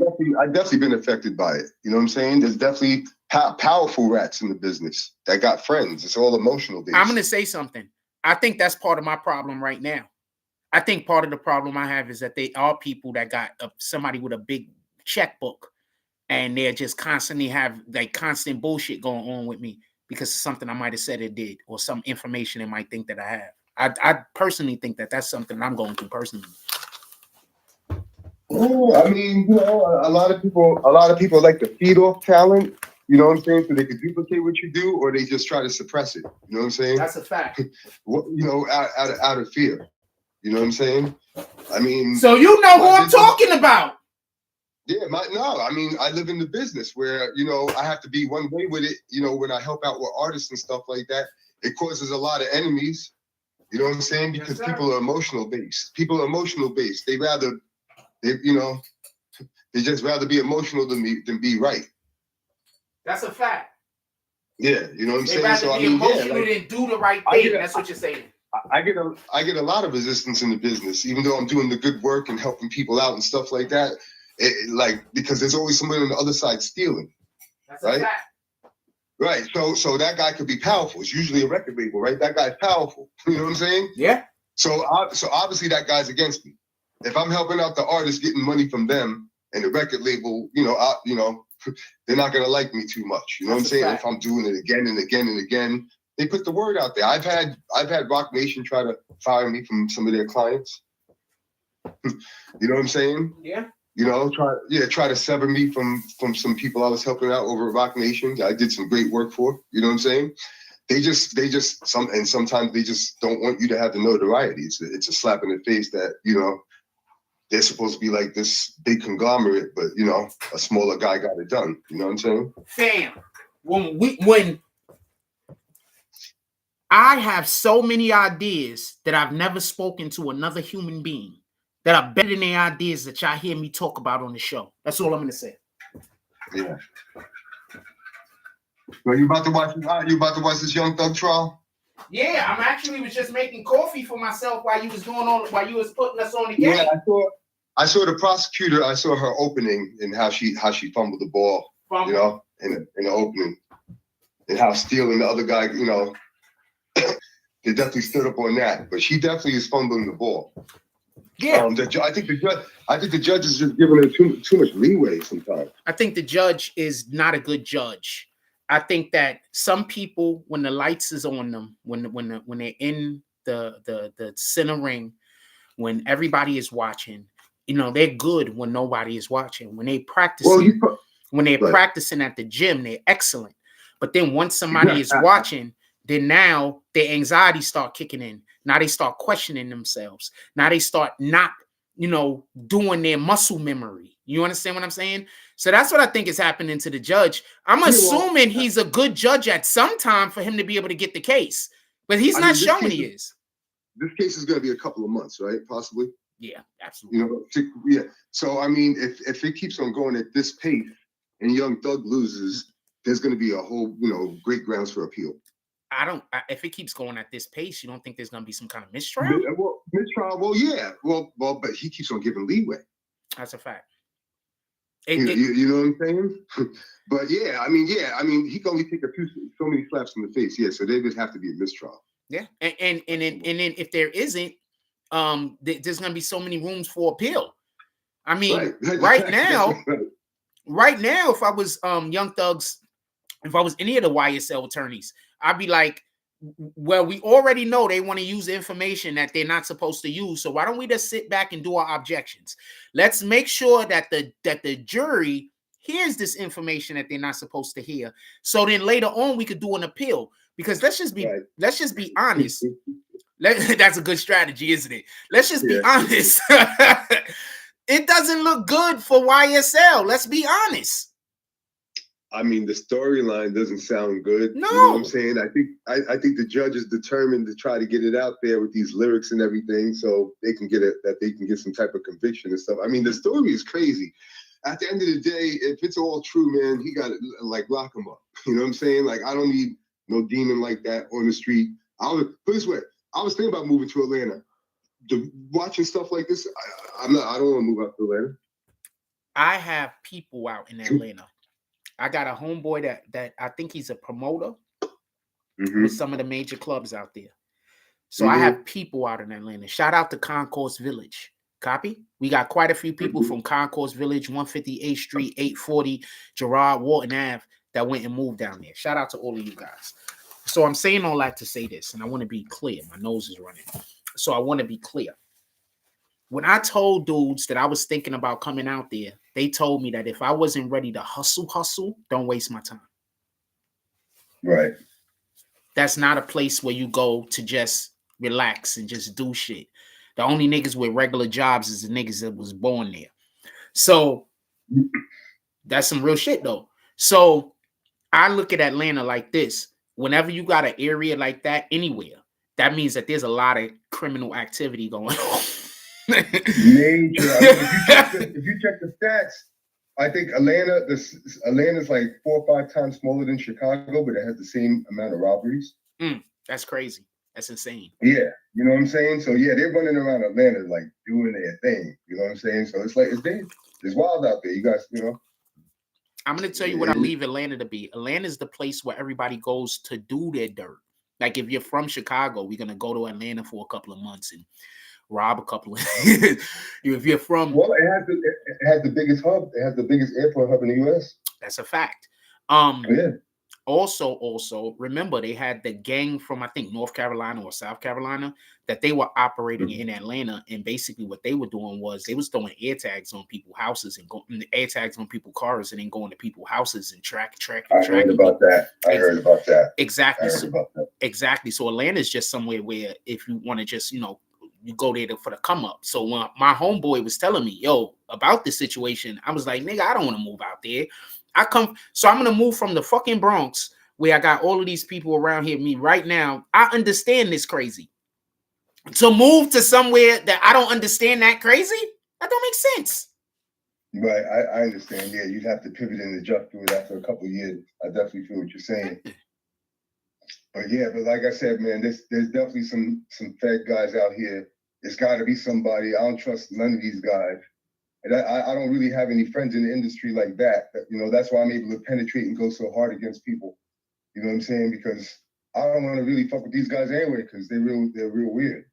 definitely been affected by it. You know what I'm saying? There's definitely powerful rats in the business that got friends. It's all emotional based. I'm gonna say something. I think that's part of my problem right now. I think part of the problem I have is that they are people that got somebody with a big checkbook, and they're just constantly have like constant bullshit going on with me because of something I might have said or did, or some information they might think that I have. I personally think that that's something I'm going through personally. Yeah, I mean, you know, a lot of people like to feed off talent. You know what I'm saying? So they can duplicate what you do, or they just try to suppress it. You know what I'm saying? That's a fact. You know, out of fear. You know what I'm saying? I mean, so you know who I'm talking about. Yeah, I mean, I live in the business where, you know, I have to be one way with it. You know, when I help out with artists and stuff like that, it causes a lot of enemies. You know what I'm saying? Because people are emotional based. They just rather be emotional than be right. That's a fact. Yeah, you know what I'm saying? Rather be emotional than do the right thing. That's what you're saying. I get a lot of resistance in the business, even though I'm doing the good work and helping people out and stuff like that. Because there's always somebody on the other side stealing. That's right? A fact. Right. So that guy could be powerful. It's usually a record label, right? That guy's powerful. You know what I'm saying? Yeah. So obviously that guy's against me. If I'm helping out the artist, getting money from them, and the record label, they're not gonna like me too much. You know what I'm saying? If I'm doing it again and again and again, they put the word out there. I've had Rock Nation try to fire me from some of their clients. You know what I'm saying? Yeah. You know, try to sever me from some people I was helping out over at Rock Nation. I did some great work for. You know what I'm saying? Sometimes they just don't want you to have the notoriety. It's a slap in the face that, you know, they're supposed to be like this big conglomerate, but, you know, a smaller guy got it done. You know what I'm saying? Fam, when I have so many ideas that I've never spoken to another human being that are better than the ideas that y'all hear me talk about on the show. That's all I'm going to say. Yeah. So you about to watch this Young Thug Trial? Yeah, I'm actually was just making coffee for myself while you was putting us on the game. Yeah, I saw the prosecutor. I saw her opening and how she fumbled the ball. You know, in the opening, and how stealing the other guy. You know, they definitely stood up on that. But she definitely is fumbling the ball. Yeah, I think the judge is just giving her too much leeway sometimes. I think the judge is not a good judge. I think that some people, when the lights is on them, when they're in the center ring, when everybody is watching, you know, they're good when nobody is watching. When they practicing, practicing at the gym, they're excellent. But then once somebody is watching, then now their anxiety start kicking in. Now they start questioning themselves. Now they start not, you know, doing their muscle memory. You understand what I'm saying? So that's what I think is happening to the judge. I'm assuming he's a good judge at some time for him to be able to get the case, but he's not showing he is. This case is going to be a couple of months, right? Possibly. Yeah, absolutely. Yeah. So I mean, if it keeps on going at this pace and Young Thug loses, there's going to be a whole, great grounds for appeal. If it keeps going at this pace, you don't think there's going to be some kind of mistrial? Well, mistrial. Well, yeah. Well, but he keeps on giving leeway. That's a fact. You know what I'm saying? But yeah, I mean, he can only take so many slaps in the face. Yeah, so there would have to be a mistrial. Yeah, and then if there isn't, there's going to be so many rooms for appeal. I mean, right now, if I was Young Thug's, if I was any of the YSL attorneys, I'd be like, well, we already know they want to use information that they're not supposed to use. So why don't we just sit back and do our objections? Let's make sure that the jury hears this information that they're not supposed to hear. So then later on we could do an appeal. Because let's just be honest. That's a good strategy, isn't it? Let's just be honest. It doesn't look good for YSL. Let's be honest. I mean, the storyline doesn't sound good. No. You know what I'm saying? I think the judge is determined to try to get it out there with these lyrics and everything, so they can get some type of conviction and stuff. I mean, the story is crazy. At the end of the day, if it's all true, man, he got to lock him up. You know what I'm saying? Like, I don't need no demon like that on the street. Put it this way, I was thinking about moving to Atlanta. Watching stuff like this, I don't want to move out to Atlanta. I have people out in Atlanta. I got a homeboy that I think he's a promoter with some of the major clubs out there. So I have people out in Atlanta. Shout out to Concourse Village. Copy? We got quite a few people from Concourse Village, 158th Street, 840, Gerard, Walton Ave that went and moved down there. Shout out to all of you guys. So I'm saying all that to say this, and I want to be clear. My nose is running. So I want to be clear. When I told dudes that I was thinking about coming out there, they told me that if I wasn't ready to hustle, don't waste my time. Right. That's not a place where you go to just relax and just do shit. The only niggas with regular jobs is the niggas that was born there. So that's some real shit though. So I look at Atlanta like this. Whenever you got an area like that anywhere, that means that there's a lot of criminal activity going on. Major. If you check the stats, I think Atlanta's like 4 or 5 times smaller than Chicago, but it has the same amount of robberies. That's crazy. That's insane. Yeah, you know what I'm saying? So yeah, they're running around Atlanta like doing their thing. You know what I'm saying? So it's like it's wild out there. You guys, I'm gonna tell you what I leave Atlanta to be. Atlanta is the place where everybody goes to do their dirt. Like if you're from Chicago, we're gonna go to Atlanta for a couple of months and rob a couple of. If you're from, it has the biggest hub. It has the biggest airport hub in the U.S. That's a fact. Also, remember they had the gang from I think North Carolina or South Carolina that they were operating in Atlanta, and basically what they were doing was they was throwing air tags on people's houses and air tags on people's cars and then going to people's houses and track. I heard about that. Exactly. Exactly. So Atlanta is just somewhere where if you want to just you go there for the come up. So when my homeboy was telling me, about this situation, I was like, nigga, I don't want to move out there. So I'm going to move from the fucking Bronx where I got all of these people around here, me right now. I understand this crazy. To move to somewhere that I don't understand that crazy, that don't make sense. Right. I understand. Yeah, you'd have to pivot and adjust to it after a couple of years. I definitely feel what you're saying. But yeah, but like I said, man, there's definitely some fed guys out here. It's got to be somebody. I don't trust none of these guys. And I don't really have any friends in the industry like that. That's why I'm able to penetrate and go so hard against people. You know what I'm saying? Because I don't want to really fuck with these guys anyway because they're real weird.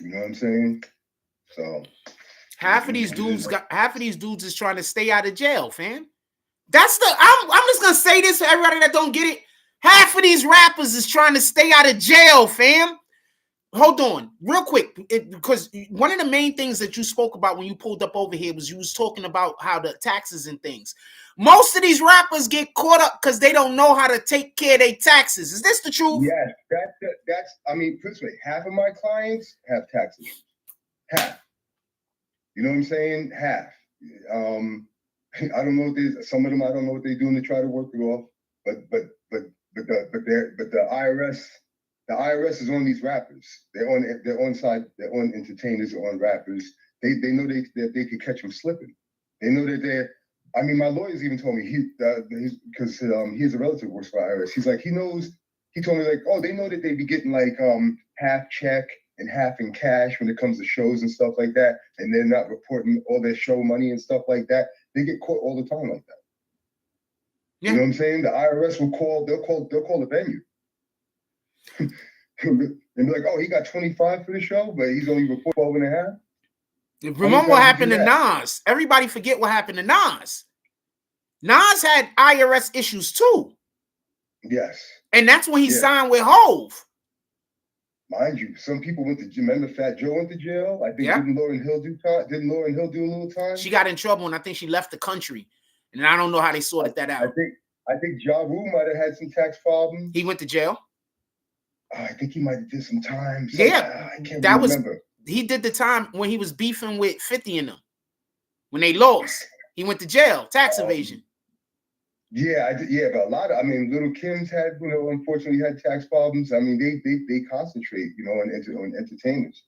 You know what I'm saying? So half of these dudes is trying to stay out of jail, fam. I'm just gonna say this for everybody that don't get it. Half of these rappers is trying to stay out of jail, fam. Hold on, real quick, because one of the main things that you spoke about when you pulled up over here was you was talking about how the taxes and things. Most of these rappers get caught up because they don't know how to take care of their taxes. Is this the truth? Yes, that's. I mean, put this way, half of my clients have taxes. Half. You know what I'm saying? Half. I don't know what some of them I don't know what they're doing to try to work it off. But the IRS is on these rappers. They're on entertainers or on rappers. They know that they could catch them slipping. They know that they're. I mean, my lawyers even told me because he has a relative who works for IRS. He's like, he knows. He told me like, oh, they know that they be getting like half check and half in cash when it comes to shows and stuff like that, and they're not reporting all their show money and stuff like that. They get caught all the time like that. Yeah. You know what I'm saying? The IRS will call. They'll call the venue. And be like, oh, he got 25 for the show, but he's only reported 12 and a half. Remember what happened to Nas? Everybody forget what happened to Nas. Nas had IRS issues too. Yes. And that's when he signed with Hove. Mind you, some people went to jail. Remember Fat Joe went to jail? I think didn't Lauryn Hill do time? Didn't Lauryn Hill do a little time? She got in trouble and I think she left the country. And I don't know how they sorted that out. I think Ja Rule might have had some tax problems. He went to jail. I think he might have did some time. I can't remember. He did the time when he was beefing with 50 and them. When they lost, he went to jail, tax evasion. Yeah, but a lot of, I mean, Little Kim's had, unfortunately had tax problems. I mean, they concentrate, on entertainers.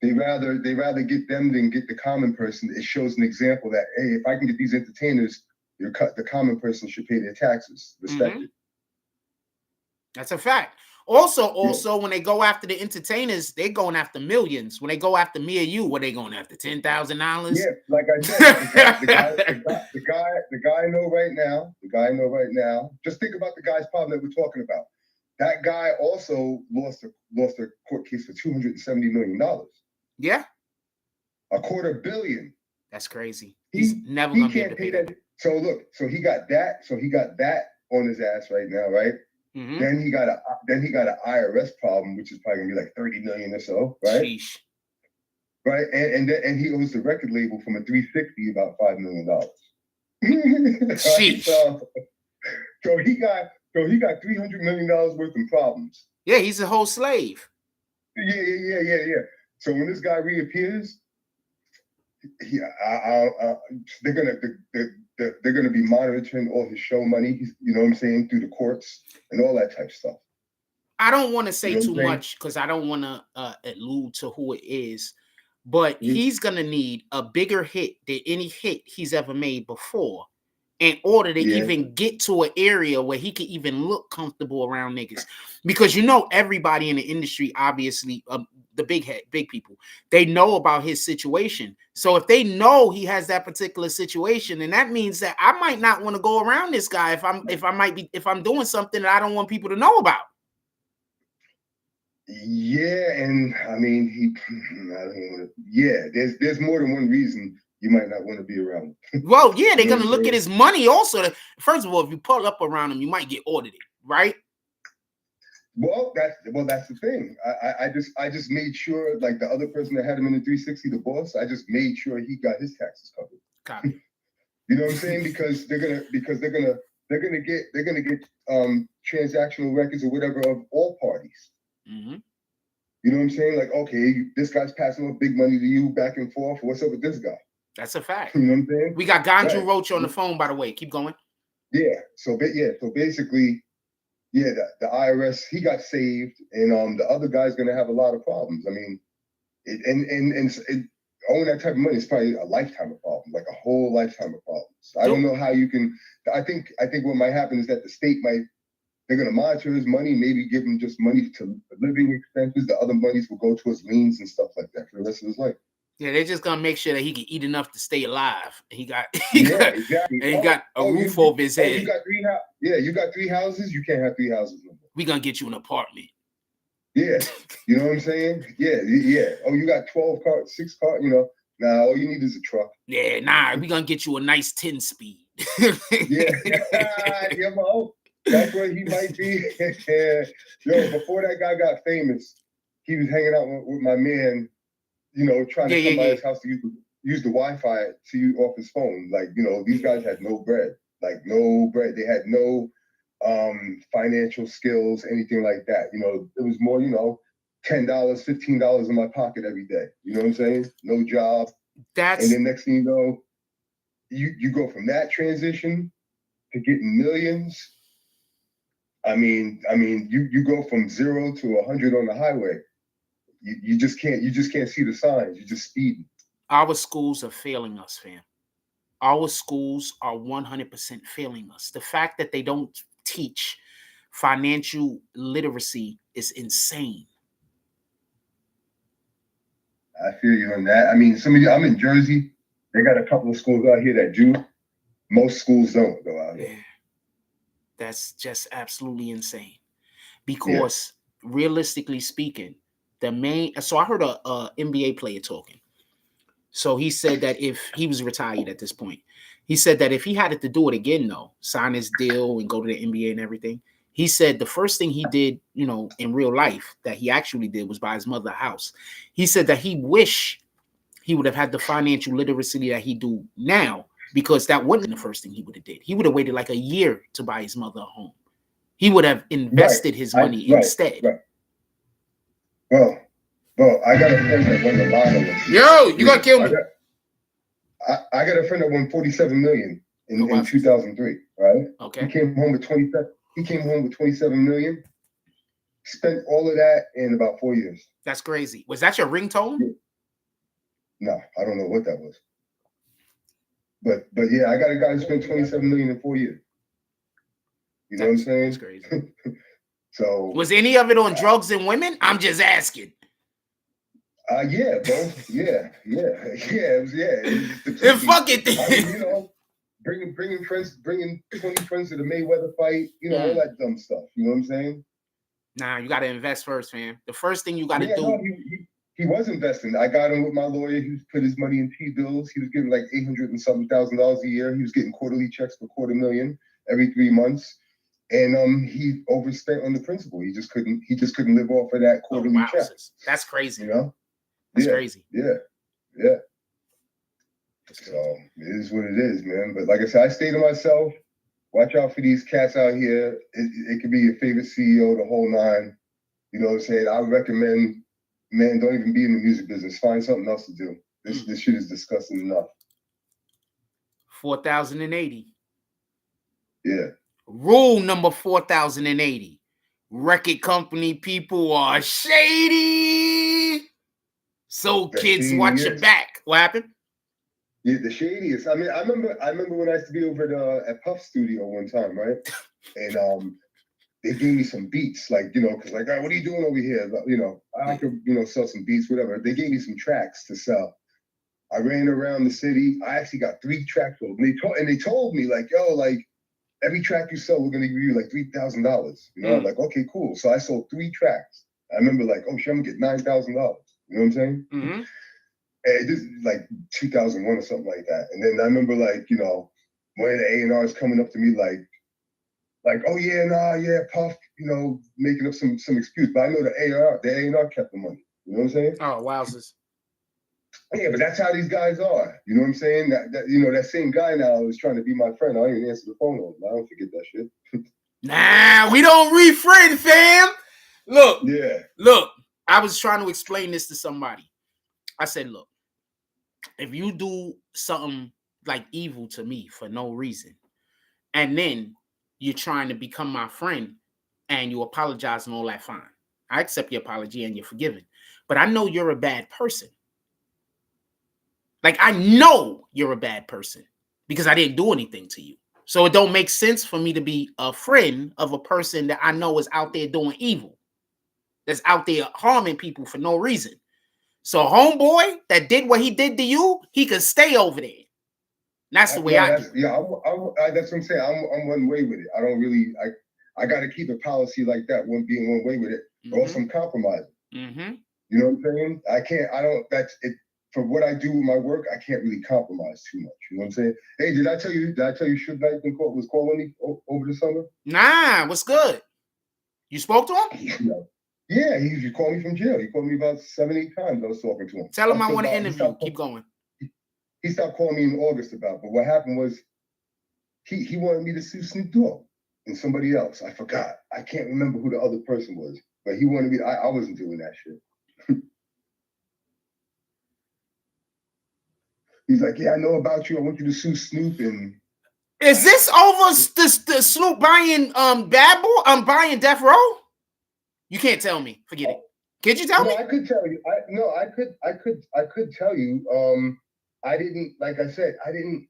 They rather get them than get the common person. It shows an example that, hey, if I can get these entertainers, the common person should pay their taxes. Respect it. That's a fact. Also, when they go after the entertainers, they're going after millions. When they go after me or you, what are they going after? $10,000? Yeah, like I said, the guy I know right now. Just think about the guy's problem that we're talking about. That guy also lost a court case for $270 million. Yeah, $250 million. That's crazy. He's never gonna be able to pay that. So look, he got that on his ass right now, right? Mm-hmm. Then he got an IRS problem, which is probably gonna be like $30 million or so, right? Sheesh. Right, and he owes the record label from a 360 about $5 million. Sheesh. So he got $300 million worth of problems. Yeah, he's a whole slave. Yeah. So when this guy reappears, they're gonna be monitoring all his show money. You know what I'm saying, through the courts and all that type of stuff. I don't want to say too much because I don't want to allude to who it is, but he's gonna need a bigger hit than any hit he's ever made before in order to even get to an area where he can even look comfortable around niggas. Because everybody in the industry, obviously, the big people, they know about his situation. So if they know he has that particular situation, then that means that I might not want to go around this guy if I'm doing something that I don't want people to know about. Yeah, and I mean there's more than one reason you might not want to be around him. Well, yeah, they're gonna look at his money also. First of all, if you pull up around him, you might get audited, right? Well, that's the thing. I just made sure, like the other person that had him in the 360, the boss, I just made sure he got his taxes covered. Copy. You know what I'm saying? Because they're gonna get transactional records or whatever of all parties. Mm-hmm. You know what I'm saying? Like, okay, this guy's passing on big money to you back and forth. What's up with this guy? That's a fact. You know what I'm saying? We got Ganju Roach on the phone, by the way. Keep going. Yeah. So basically, the IRS, he got saved, and the other guy's gonna have a lot of problems. I mean, owning that type of money is probably a lifetime of problems, like a whole lifetime of problems. I don't know how you can. I think what might happen is that the state they're going to monitor his money, maybe give him just money to living expenses. The other monies will go towards liens and stuff like that for the rest of his life. Yeah, they're just gonna make sure that he can eat enough to stay alive. He got a roof over his head. You got 3 houses. You can't have 3 houses no more. We gonna get you an apartment. Yeah, you know what I'm saying? Yeah. Oh, you got 12 cars, 6 cars. Nah, all you need is a truck. Yeah, nah, we gonna get you a nice 10-speed. Yeah, Mo. That's where he might be. Yo, before that guy got famous, he was hanging out with my man, trying to come by his house to use the Wi-Fi off his phone. Like, these guys had no bread. Like, no bread. They had no financial skills, anything like that. It was more, $10, $15 in my pocket every day. You know what I'm saying? No job. And then next thing you know, you go from that transition to getting millions. I mean, you go from 0 to 100 on the highway. You just can't see the signs. You're just speeding. Our schools are failing us, fam. Our schools are 100% failing us. The fact that they don't teach financial literacy is insane. I feel you on that. I mean, I'm in Jersey. They got a couple of schools out here that do. Most schools don't go out here. Yeah. That's just absolutely insane. Because realistically speaking, so I heard a NBA player talking. So he said that if he was retired at this point, he said that if he had to do it again, though, sign his deal and go to the NBA and everything, he said the first thing he did, in real life that he actually did was buy his mother a house. He said that he wish he would have had the financial literacy that he do now, because that wasn't the first thing he would have did. He would have waited like a year to buy his mother a home. He would have invested his money instead. Right. Well, I got a friend that won the lottery. Yo, you gonna kill me? I got a friend that won $47 million in 2003. Right? Okay. He came home with 27 million. Spent all of that in about 4 years. That's crazy. Was that your ringtone? Yeah. No, I don't know what that was. But yeah, I got a guy who spent 27 million in 4 years. You know what I'm saying? That's crazy. So was any of it on drugs and women? I'm just asking. Yeah, bro. Yeah. It was, and fuck it. Bringing 20 friends to the Mayweather fight. All that dumb stuff. You know what I'm saying? Nah, you got to invest first, man. The first thing you got to do. No, he was investing. I got him with my lawyer. He put his money in T-bills. He was getting like $800 and something thousand a year. He was getting quarterly checks for $250,000 every 3 months. And he overspent on the principal. He just couldn't live off of that quarterly check. That's crazy. That's crazy. Yeah. So it is what it is, man. But like I said, I stay to myself. Watch out for these cats out here. It could be your favorite CEO, the whole nine. You know what I'm saying? I would recommend, man, don't even be in the music business. Find something else to do. This shit is disgusting enough. 4,080. Yeah. Rule number 4,080. Record company people are shady. So the kids, watch your back. What happened? Yeah, the shadiest. I mean, I remember when I used to be over at Puff Studio one time, right? And they gave me some beats, like, because like, what are you doing over here? I could, sell some beats, whatever. They gave me some tracks to sell. I ran around the city. I actually got 3 tracks sold. And they told me, like, yo, like, every track you sell, we're gonna give you like $3,000. I'm like, okay, cool. So I sold 3 tracks. I remember like, oh shit, I'm gonna get $9,000. You know what I'm saying? Mm-hmm. And this is like 2001 or something like that. And then I remember like, one of the A&Rs coming up to me like, oh yeah, Puff, making up some excuse. But I know the A&R kept the money. You know what I'm saying? Oh, wowzers. Yeah, but that's how these guys are. You know what I'm saying? That same guy now is trying to be my friend. I don't even answer the phone on him. I don't forget that shit. Nah, we don't refriend, fam. Look. Yeah. Look, I was trying to explain this to somebody. I said, look, if you do something like evil to me for no reason, and then you're trying to become my friend and you apologize and all that, fine. I accept your apology and you're forgiven. But I know you're a bad person. Like, I know you're a bad person because I didn't do anything to you. So it don't make sense for me to be a friend of a person that I know is out there doing evil, that's out there harming people for no reason. So homeboy that did what he did to you, he could stay over there. That's the way I do. Yeah, that's what I'm saying. I'm one way with it. I don't really, I got to keep a policy like that, being one way with it, or else I'm compromising. Mm-hmm. You know what I'm saying? That's it. For what I do with my work, I can't really compromise too much. You know what I'm saying? Hey, did I tell you Suge Knight was calling me over the summer? Nah, what's good? You spoke to him? Yeah, he called me from jail. He called me about 7, 8 times. I was talking to him. Tell him I want to interview. Keep going. He stopped calling me in August but what happened was he wanted me to sue Snoop Dogg and somebody else. I forgot. I can't remember who the other person was, but he wanted me. I wasn't doing that shit. He's like, yeah, I know about you. I want you to sue Snoop. And is this over the Snoop buying Bad Boy? Buying Death Row? You can't tell me. Forget it. Could you tell me? I could tell you. I could tell you. I didn't, like I said, I didn't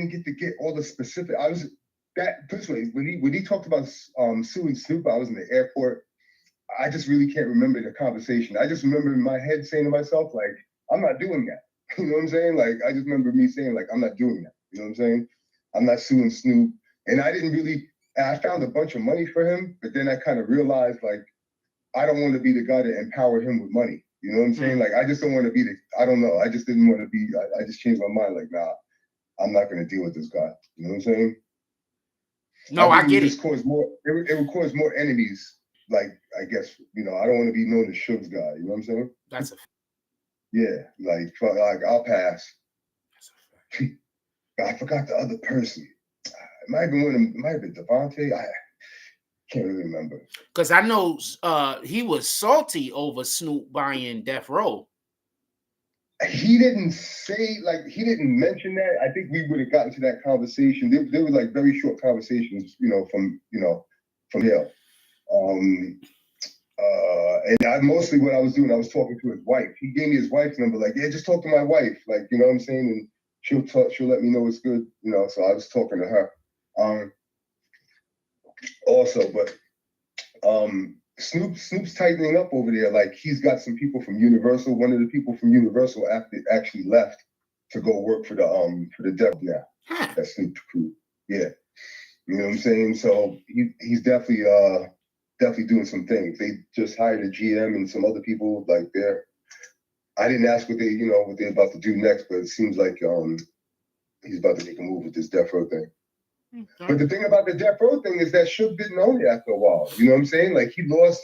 get to get all the specific. I was that this way when he talked about suing Snoop. I was in the airport. I just really can't remember the conversation. I just remember in my head saying to myself, like, I'm not doing that. You know what I'm saying? Like, I just remember me saying, like, I'm not doing that. You know what I'm saying? I'm not suing Snoop. And I didn't really. I found a bunch of money for him, but then I kind of realized, like, I don't want to be the guy that empowered him with money. You know what I'm saying? Like, I just don't want to be I don't know. I just didn't want to be, I just changed my mind. Like, nah, I'm not going to deal with this guy. You know what I'm saying? No, I get it. It would cause more enemies. Like, I guess, you know, I don't want to be known as Suge's guy. You know what I'm saying? That's a yeah. Like I'll pass. I forgot the other person. It might have been Devontae. I can't really remember. Because I know he was salty over Snoop buying Death Row. He didn't say, like, he didn't mention that. I think we would have gotten to that conversation. There were like very short conversations, from here. And mostly what I was doing, I was talking to his wife. He gave me his wife's number, like, yeah, just talk to my wife, like, you know what I'm saying? And she'll let me know it's good, so I was talking to her. Also, but Snoop's tightening up over there. Like, he's got some people from Universal. One of the people from Universal actually left to go work for the devil now. That Snoop crew. Yeah. You know what I'm saying? So he's definitely doing some things. They just hired a GM and some other people, like, there. I didn't ask what they're about to do next, but it seems like he's about to make a move with this Death Row thing. Okay. But the thing about the Death Row thing is that Suge didn't own it after a while. You know what I'm saying? Like, he lost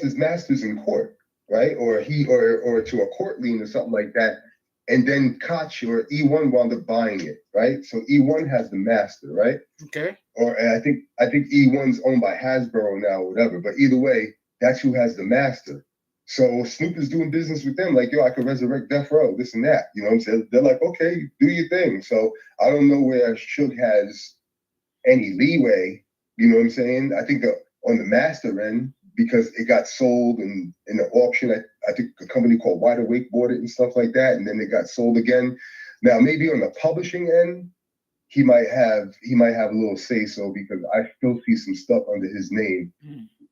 his masters in court, right? Or to a court lien or something like that. And then Koch or E1 wound up buying it, right? So E1 has the master, right? Okay. Or I think E1's owned by Hasbro now, or whatever. But either way, that's who has the master. So Snoop is doing business with them, like, yo, I could resurrect Death Row, this and that. You know what I'm saying? They're like, okay, do your thing. So I don't know where Suge has any leeway. You know what I'm saying? I think on the master end, because it got sold in the auction, I think a company called Wide Awake bought it and stuff like that, and then it got sold again. Now, maybe on the publishing end, he might have a little say so, because I still see some stuff under his name.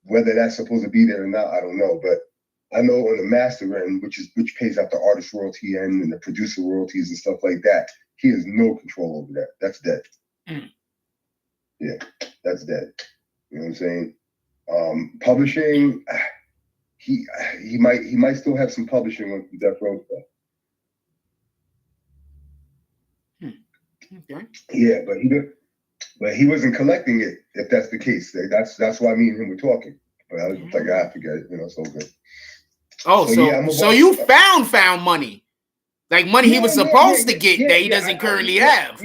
Whether that's supposed to be there or not, I don't know. But I know on the master end, which pays out the artist royalty end and the producer royalties and stuff like that, he has no control over that. That's dead. Yeah, that's dead. You know what I'm saying? Publishing, he might still have some publishing on the Death Row stuff. Okay. Yeah, but he wasn't collecting it, if that's the case. That's why me and him were talking. But I was like, I forget it. It's all good. Oh, so you found money, like money he was supposed to get that he doesn't currently have.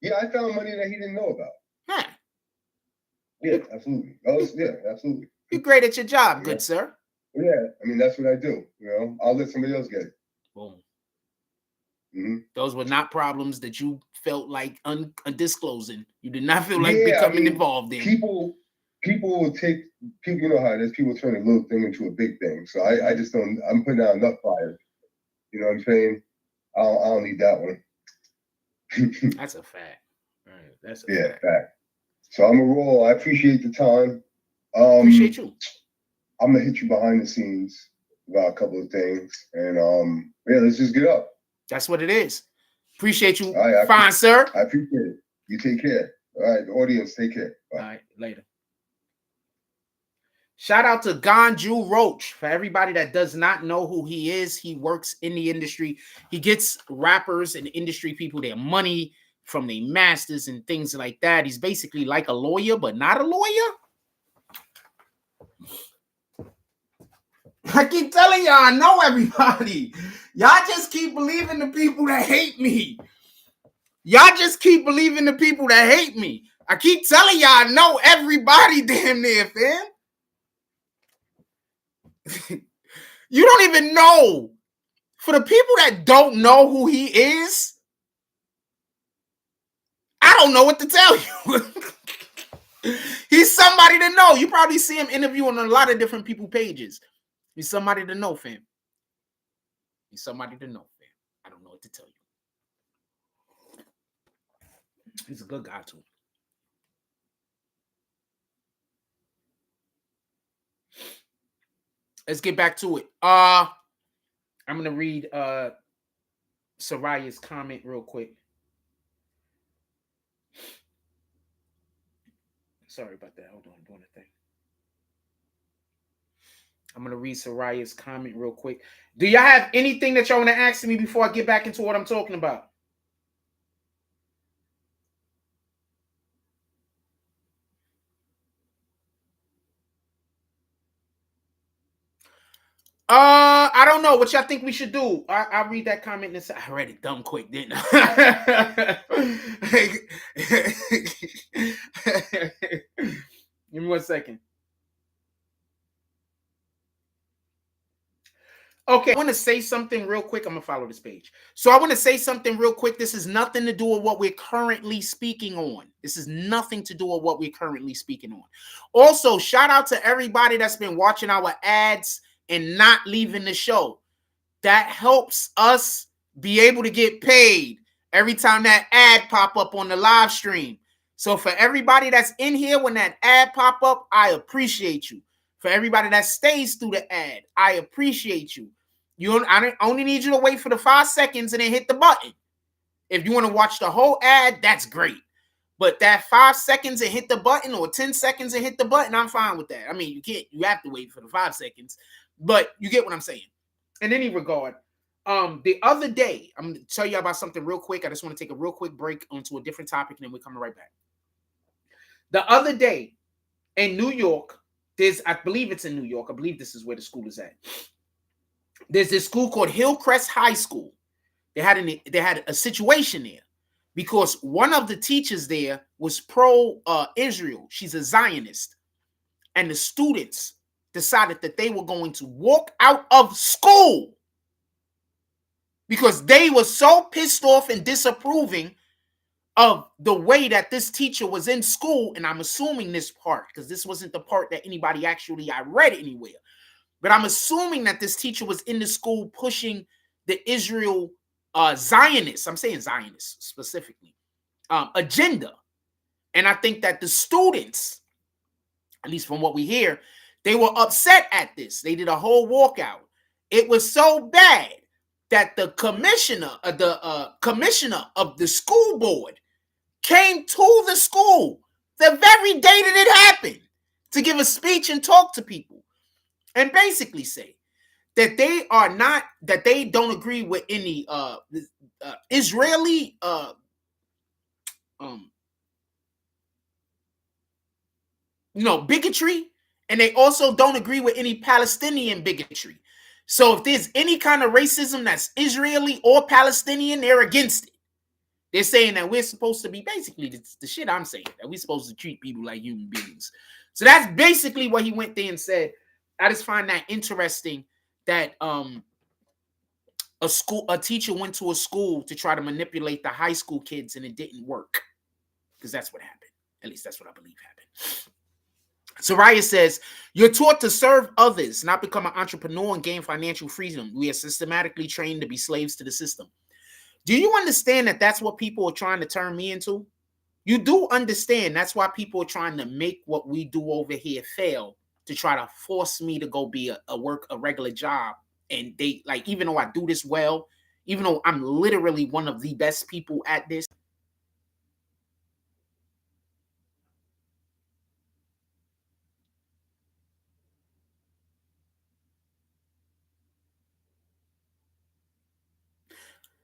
Yeah, I found money that he didn't know about. Huh. Yeah, absolutely. Absolutely. You're great at your job, good sir. Yeah, I mean, that's what I do. I'll let somebody else get it. Boom. Mm-hmm. Those were not problems that you felt like undisclosing. You did not feel like becoming involved in. People will take people. You know how it is. People turn a little thing into a big thing. So I just don't. I'm putting out enough fires. You know what I'm saying? I don't need that one. That's a fact. All right. That's a fact. So I'm a roll. I appreciate the time. Appreciate you. I'm gonna hit you behind the scenes about a couple of things, and let's just get up. That's what it is. Appreciate you, fine sir. I appreciate it. You take care. All right, the audience, take care. Bye. All right, later. Shout out to Ganju Roach. For everybody that does not know who he is, he works in the industry. He gets rappers and industry people their money from their masters and things like that. He's basically like a lawyer, but not a lawyer. I keep telling y'all, I know everybody. Y'all just keep believing the people that hate me. Y'all just keep believing the people that hate me. I keep telling y'all, I know everybody damn near, fam. You don't even know. For the people that don't know who he is, I don't know what to tell you. He's somebody to know. You probably see him interviewing on a lot of different people pages. He's somebody to know, fam. He's somebody to know, fam. I don't know what to tell you. He's a good guy, too. Let's get back to it. I'm gonna read Soraya's comment real quick. Sorry about that. Hold on, I'm doing a thing. I'm gonna read Soraya's comment real quick. Do y'all have anything that y'all want to ask me before I get back into what I'm talking about? I don't know what y'all think we should do. I'll read that comment and say I read it dumb quick, didn't I? Give me 1 second. Okay, I want to say something real quick. I'm going to follow this page. So I want to say something real quick. This is nothing to do with what we're currently speaking on. This is nothing to do with what we're currently speaking on. Also, shout out to everybody that's been watching our ads and not leaving the show. That helps us be able to get paid every time that ad pop up on the live stream. So for everybody that's in here when that ad pop up, I appreciate you. For everybody that stays through the ad, I appreciate you. I only need you to wait for the 5 seconds and then hit the button. If you want to watch the whole ad, that's great. But that 5 seconds and hit the button or 10 seconds and hit the button, I'm fine with that. I mean, you have to wait for the 5 seconds, but you get what I'm saying. In any regard, the other day, I'm going to tell you about something real quick. I just want to take a real quick break onto a different topic, and then we're coming right back. The other day in New York, I believe it's in New York. I believe this is where the school is at. There's this school called Hillcrest High School. They had a situation there because one of the teachers there was pro-Israel. She's a Zionist. And the students decided that they were going to walk out of school because they were so pissed off and disapproving of the way that this teacher was in school. And I'm assuming this part, because this wasn't the part that I read anywhere. But I'm assuming that this teacher was in the school pushing the Israel Zionists, I'm saying Zionists specifically, agenda. And I think that the students, at least from what we hear, they were upset at this. They did a whole walkout. It was so bad that the commissioner of the school board came to the school the very day that it happened to give a speech and talk to people and basically say that they don't agree with any Israeli bigotry, and they also don't agree with any Palestinian bigotry. So if there's any kind of racism that's Israeli or Palestinian, they're against it. They're saying that we're supposed to be basically the shit I'm saying, that we're supposed to treat people like human beings. So that's basically what he went there and said. I just find that interesting that a teacher went to a school to try to manipulate the high school kids and it didn't work. Because that's what happened. At least that's what I believe happened. Soraya says, you're taught to serve others, not become an entrepreneur and gain financial freedom. We are systematically trained to be slaves to the system. Do you understand that that's what people are trying to turn me into? You do understand that's why people are trying to make what we do over here fail, to try to force me to go be a regular job. And they, like, even though I do this well, even though I'm literally one of the best people at this,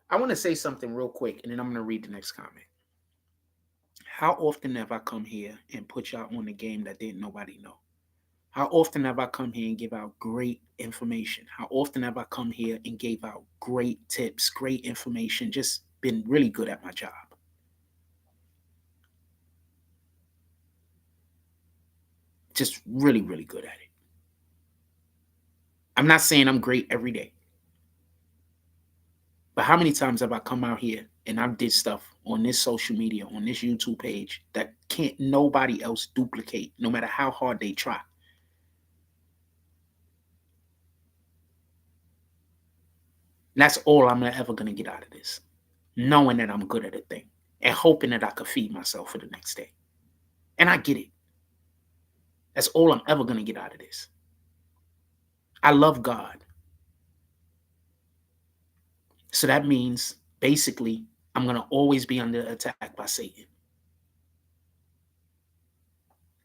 I want to say something real quick, and then I'm going to read the next comment. How often have I come here and put y'all on the game that didn't nobody know? How often have I come here and give out great information? How often have I come here and gave out great tips, great information, just been really good at my job? Just really, really good at it. I'm not saying I'm great every day. But how many times have I come out here and I did stuff on this social media, on this YouTube page that can't nobody else duplicate, no matter how hard they try? And that's all I'm ever going to get out of this. Knowing that I'm good at a thing and hoping that I could feed myself for the next day. And I get it. That's all I'm ever going to get out of this. I love God. So that means basically I'm going to always be under attack by Satan.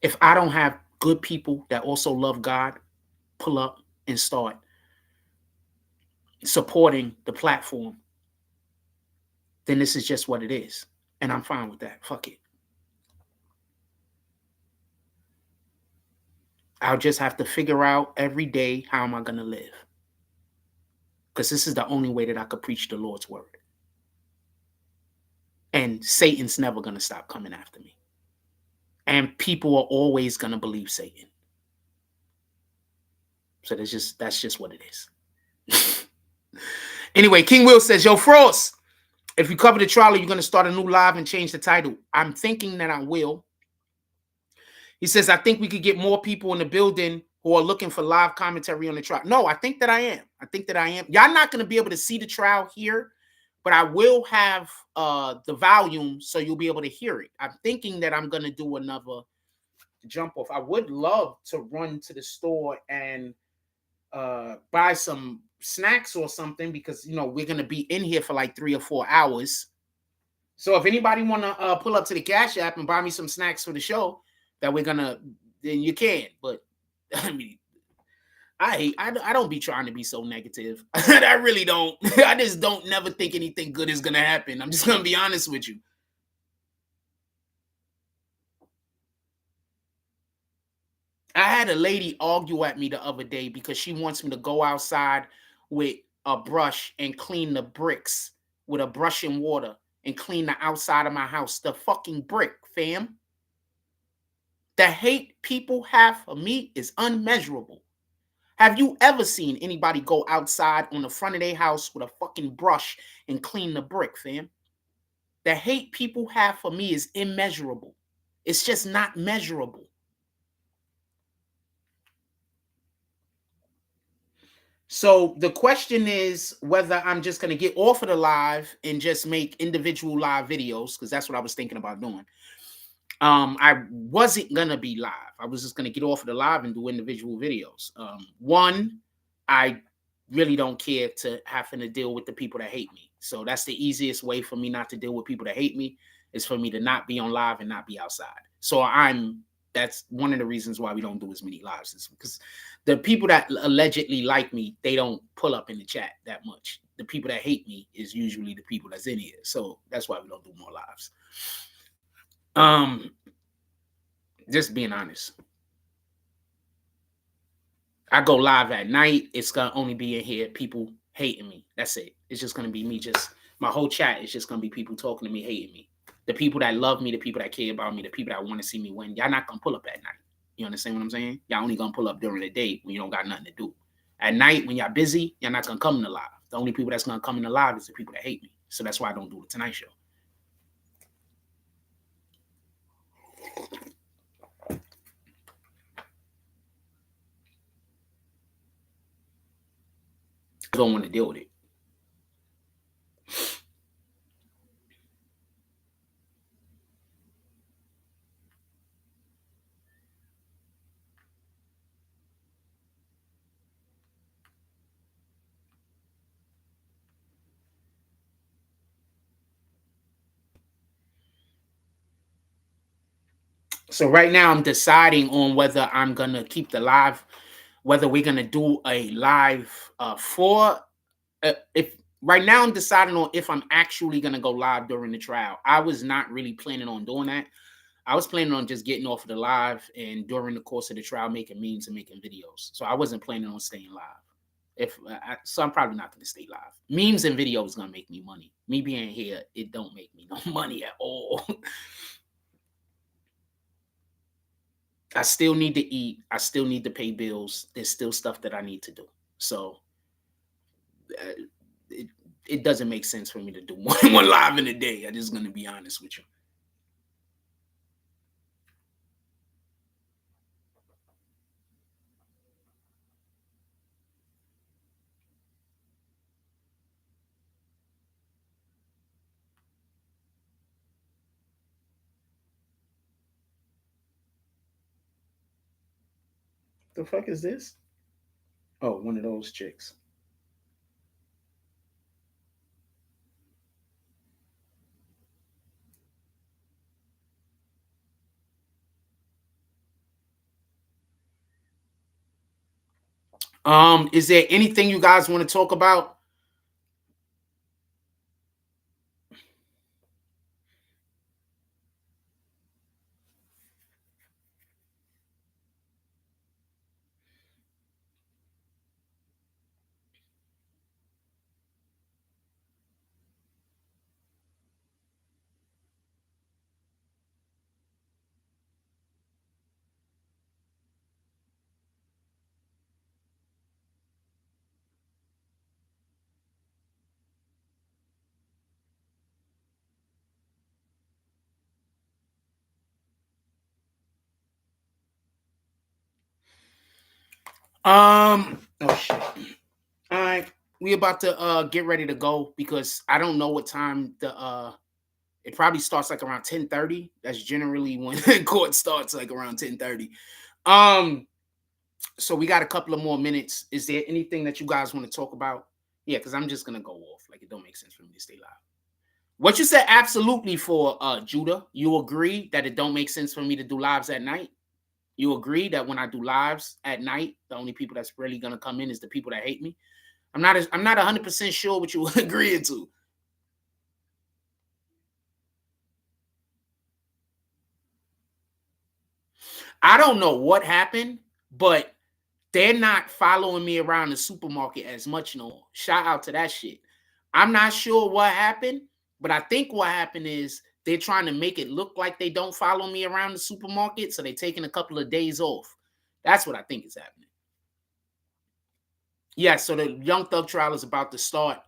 If I don't have good people that also love God pull up and start supporting the platform, then this is just what it is. And I'm fine with that. Fuck it. I'll just have to figure out every day how am I going to live. Because this is the only way that I could preach the Lord's word. And Satan's never going to stop coming after me. And people are always going to believe Satan. So that's just what it is. Anyway, King Will says, yo, Frost, if you cover the trial, you're going to start a new live and change the title. I'm thinking that I will. He says, I think we could get more people in the building who are looking for live commentary on the trial. No, I think that I am. Y'all not going to be able to see the trial here, but I will have the volume so you'll be able to hear it. I'm thinking that I'm going to do another jump off. I would love to run to the store and buy some snacks or something because, you know, we're going to be in here for like 3 or 4 hours. So if anybody want to pull up to the Cash App and buy me some snacks for the show that we're going to, then you can. But I mean, I don't be trying to be so negative. I really don't. I just don't never think anything good is going to happen. I'm just going to be honest with you. I had a lady argue at me the other day because she wants me to go outside with a brush and clean the bricks with a brush and water and clean the outside of my house. The fucking brick, fam. The hate people have for me is unmeasurable. Have you ever seen anybody go outside on the front of their house with a fucking brush and clean the brick, fam? The hate people have for me is immeasurable. It's just not measurable. So the question is whether I'm just going to get off of the live and just make individual live videos, because that's what I was thinking about doing. I wasn't going to be live. I was just going to get off of the live and do individual videos. One, I really don't care to having to deal with the people that hate me. So that's the easiest way for me not to deal with people that hate me is for me to not be on live and not be outside. So that's one of the reasons why we don't do as many lives is because the people that allegedly like me, they don't pull up in the chat that much. The people that hate me is usually the people that's in here. So that's why we don't do more lives. Just being honest. I go live at night. It's gonna only be in here people hating me. That's it. It's just gonna be me. Just my whole chat is just gonna be people talking to me, hating me. The people that love me, the people that care about me, the people that want to see me win. Y'all not gonna pull up at night. You understand what I'm saying? Y'all only gonna pull up during the day when you don't got nothing to do. At night when y'all busy, y'all not gonna come in the live. The only people that's gonna come in the live is the people that hate me. So that's why I don't do the Tonight Show. I don't want to deal with it. So right now I'm deciding on whether I'm gonna keep the live, whether we're gonna do a live if right now I'm deciding on if I'm actually gonna go live during the trial. I was not really planning on doing that. I was planning on just getting off of the live and during the course of the trial making memes and making videos. So I wasn't planning on staying live. So I'm probably not going to stay live. Memes and videos is going to make me money. Me being here, it don't make me no money at all. I still need to eat. I still need to pay bills. There's still stuff that I need to do. So it doesn't make sense for me to do more than one live in a day. I'm just gonna be honest with you. The fuck is this? Oh, one of those chicks. Is there anything you guys want to talk about? Oh shit. All right, we about to get ready to go because I don't know what time the it probably starts like around 10:30. That's generally when court starts, like around 10:30. So we got a couple of more minutes. Is there anything that you guys want to talk about? Yeah, because I'm just gonna go off. Like it don't make sense for me to stay live. What you said absolutely for Judah. You agree that it don't make sense for me to do lives at night? You agree that when I do lives at night, the only people that's really gonna come in is the people that hate me? I'm not 100% sure what you agreeing to. I don't know what happened, but they're not following me around the supermarket as much no more. Shout out to that shit. I'm not sure what happened, but I think what happened is they're trying to make it look like they don't follow me around the supermarket, so they're taking a couple of days off. That's what I think is happening. Yeah, so the Young Thug Trial is about to start.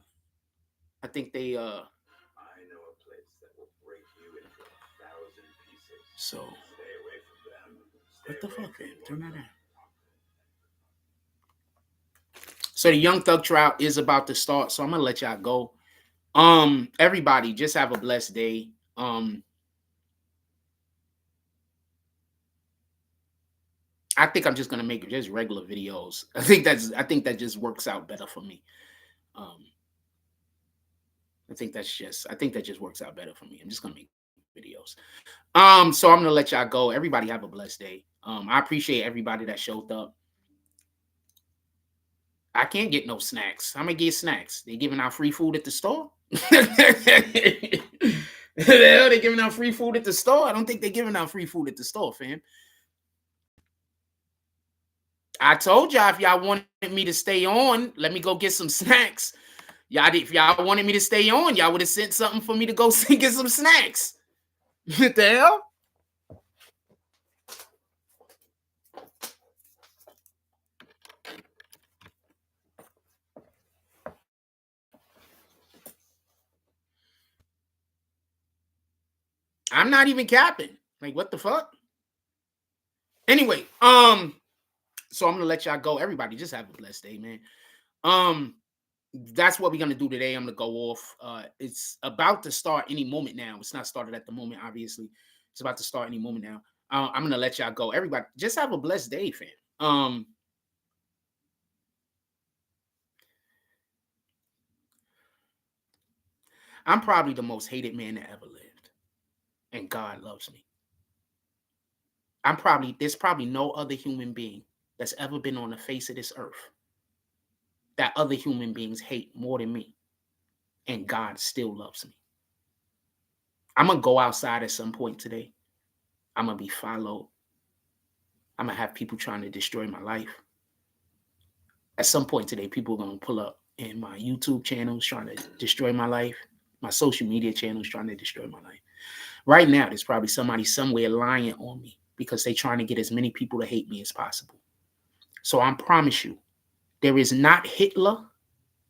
I think they I know a place that will break you into 1,000 pieces. So stay away from them. What the fuck, man? Turn that on. So the Young Thug Trial is about to start. So I'm gonna let y'all go. Everybody, just have a blessed day. I think I'm just gonna make just regular videos. I think that just works out better for me. I think that just works out better for me. I'm just gonna make videos. So I'm gonna let y'all go. Everybody have a blessed day. I appreciate everybody that showed up. I can't get no snacks. I'm gonna get snacks. They giving out free food at the store. The hell they giving out free food at the store? I don't think they're giving out free food at the store, fam. I told y'all if y'all wanted me to stay on, let me go get some snacks. If y'all wanted me to stay on, y'all would have sent something for me to go get some snacks. What the hell? I'm not even capping. Like, what the fuck? Anyway, so I'm gonna let y'all go. Everybody, just have a blessed day, man. That's what we're gonna do today. I'm gonna go off. It's about to start any moment now. It's not started at the moment, obviously. It's about to start any moment now. I'm gonna let y'all go. Everybody, just have a blessed day, fam. I'm probably the most hated man that ever lived, and God loves me. There's probably no other human being that's ever been on the face of this earth that other human beings hate more than me, and God still loves me. I'm gonna go outside at some point today. I'm gonna be followed. I'm gonna have people trying to destroy my life. At some point today, people are gonna pull up in my YouTube channels trying to destroy my life, my social media channels trying to destroy my life. Right now, there's probably somebody somewhere lying on me because they're trying to get as many people to hate me as possible. So I promise you, There is not Hitler.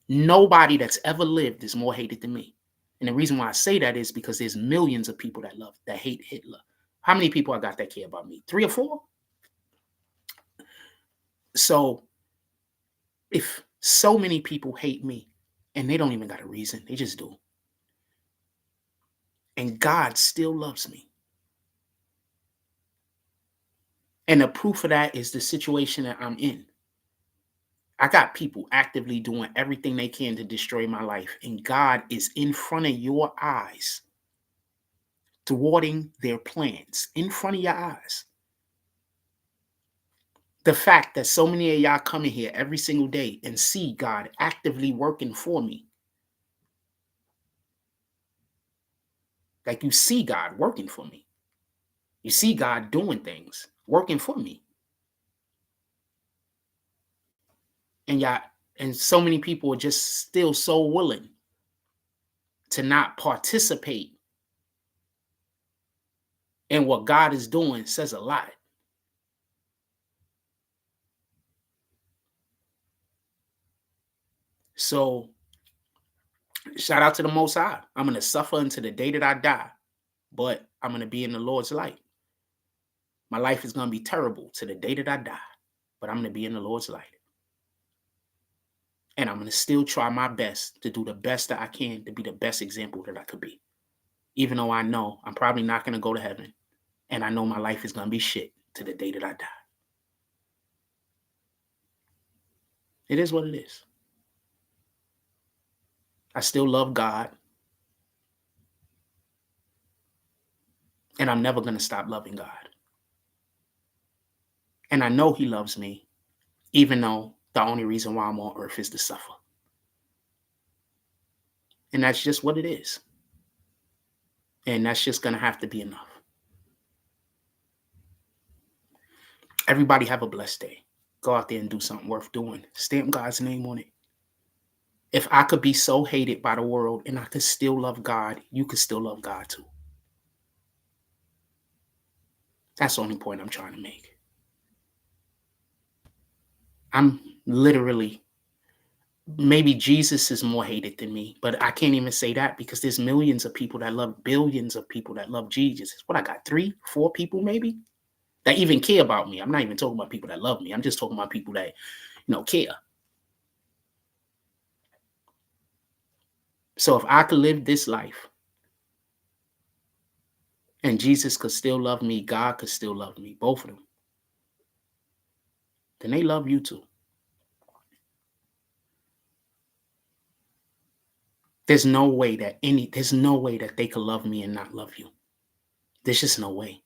Nobody that's ever lived is more hated than me. And the reason why I say that is because there's millions of people that hate Hitler. How many people I got that care about me? 3 or 4? So if so many people hate me and they don't even got a reason, they just do. And God still loves me. And the proof of that is the situation that I'm in. I got people actively doing everything they can to destroy my life. And God is in front of your eyes, thwarting their plans in front of your eyes. The fact that so many of y'all come in here every single day and see God actively working for me. Like you see God working for me. You see God doing things, working for me. And so many people are just still so willing to not participate in what God is doing says a lot. So shout out to the Most High. I'm going to suffer until the day that I die, but I'm going to be in the Lord's light. My life is going to be terrible to the day that I die, but I'm going to be in the Lord's light. And I'm going to still try my best to do the best that I can to be the best example that I could be. Even though I know I'm probably not going to go to heaven. And I know my life is going to be shit to the day that I die. It is what it is. I still love God. And I'm never going to stop loving God. And I know he loves me, even though the only reason why I'm on earth is to suffer. And that's just what it is. And that's just going to have to be enough. Everybody have a blessed day. Go out there and do something worth doing. Stamp God's name on it. If I could be so hated by the world and I could still love God, you could still love God too. That's the only point I'm trying to make. I'm literally, maybe Jesus is more hated than me, but I can't even say that because there's millions of people that love, billions of people that love Jesus. What I got, 3, 4 people maybe that even care about me. I'm not even talking about people that love me. I'm just talking about people that, care. So if I could live this life and Jesus could still love me, God could still love me, both of them, then they love you too. There's no way that they could love me and not love you. There's just no way.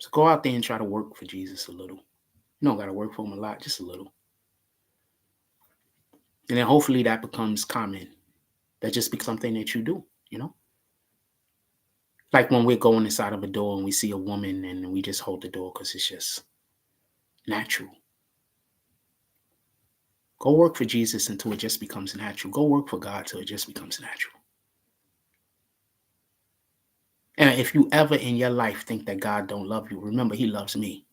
So go out there and try to work for Jesus a little. You don't got to work for him a lot, just a little. And then hopefully that becomes common. That just becomes something that you do, Like when we're going inside of a door and we see a woman and we just hold the door because it's just natural. Go work for Jesus until it just becomes natural. Go work for God till it just becomes natural. And if you ever in your life think that God don't love you, remember he loves me.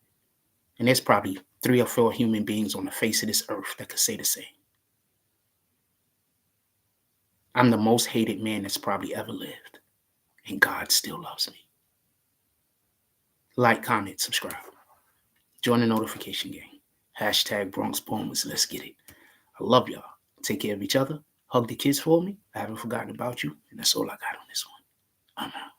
And there's probably 3 or 4 human beings on the face of this earth that could say the same. I'm the most hated man that's probably ever lived. And God still loves me. Like, comment, subscribe. Join the notification gang. # Bronx Poems. Let's get it. I love y'all. Take care of each other. Hug the kids for me. I haven't forgotten about you. And that's all I got on this one. I'm out.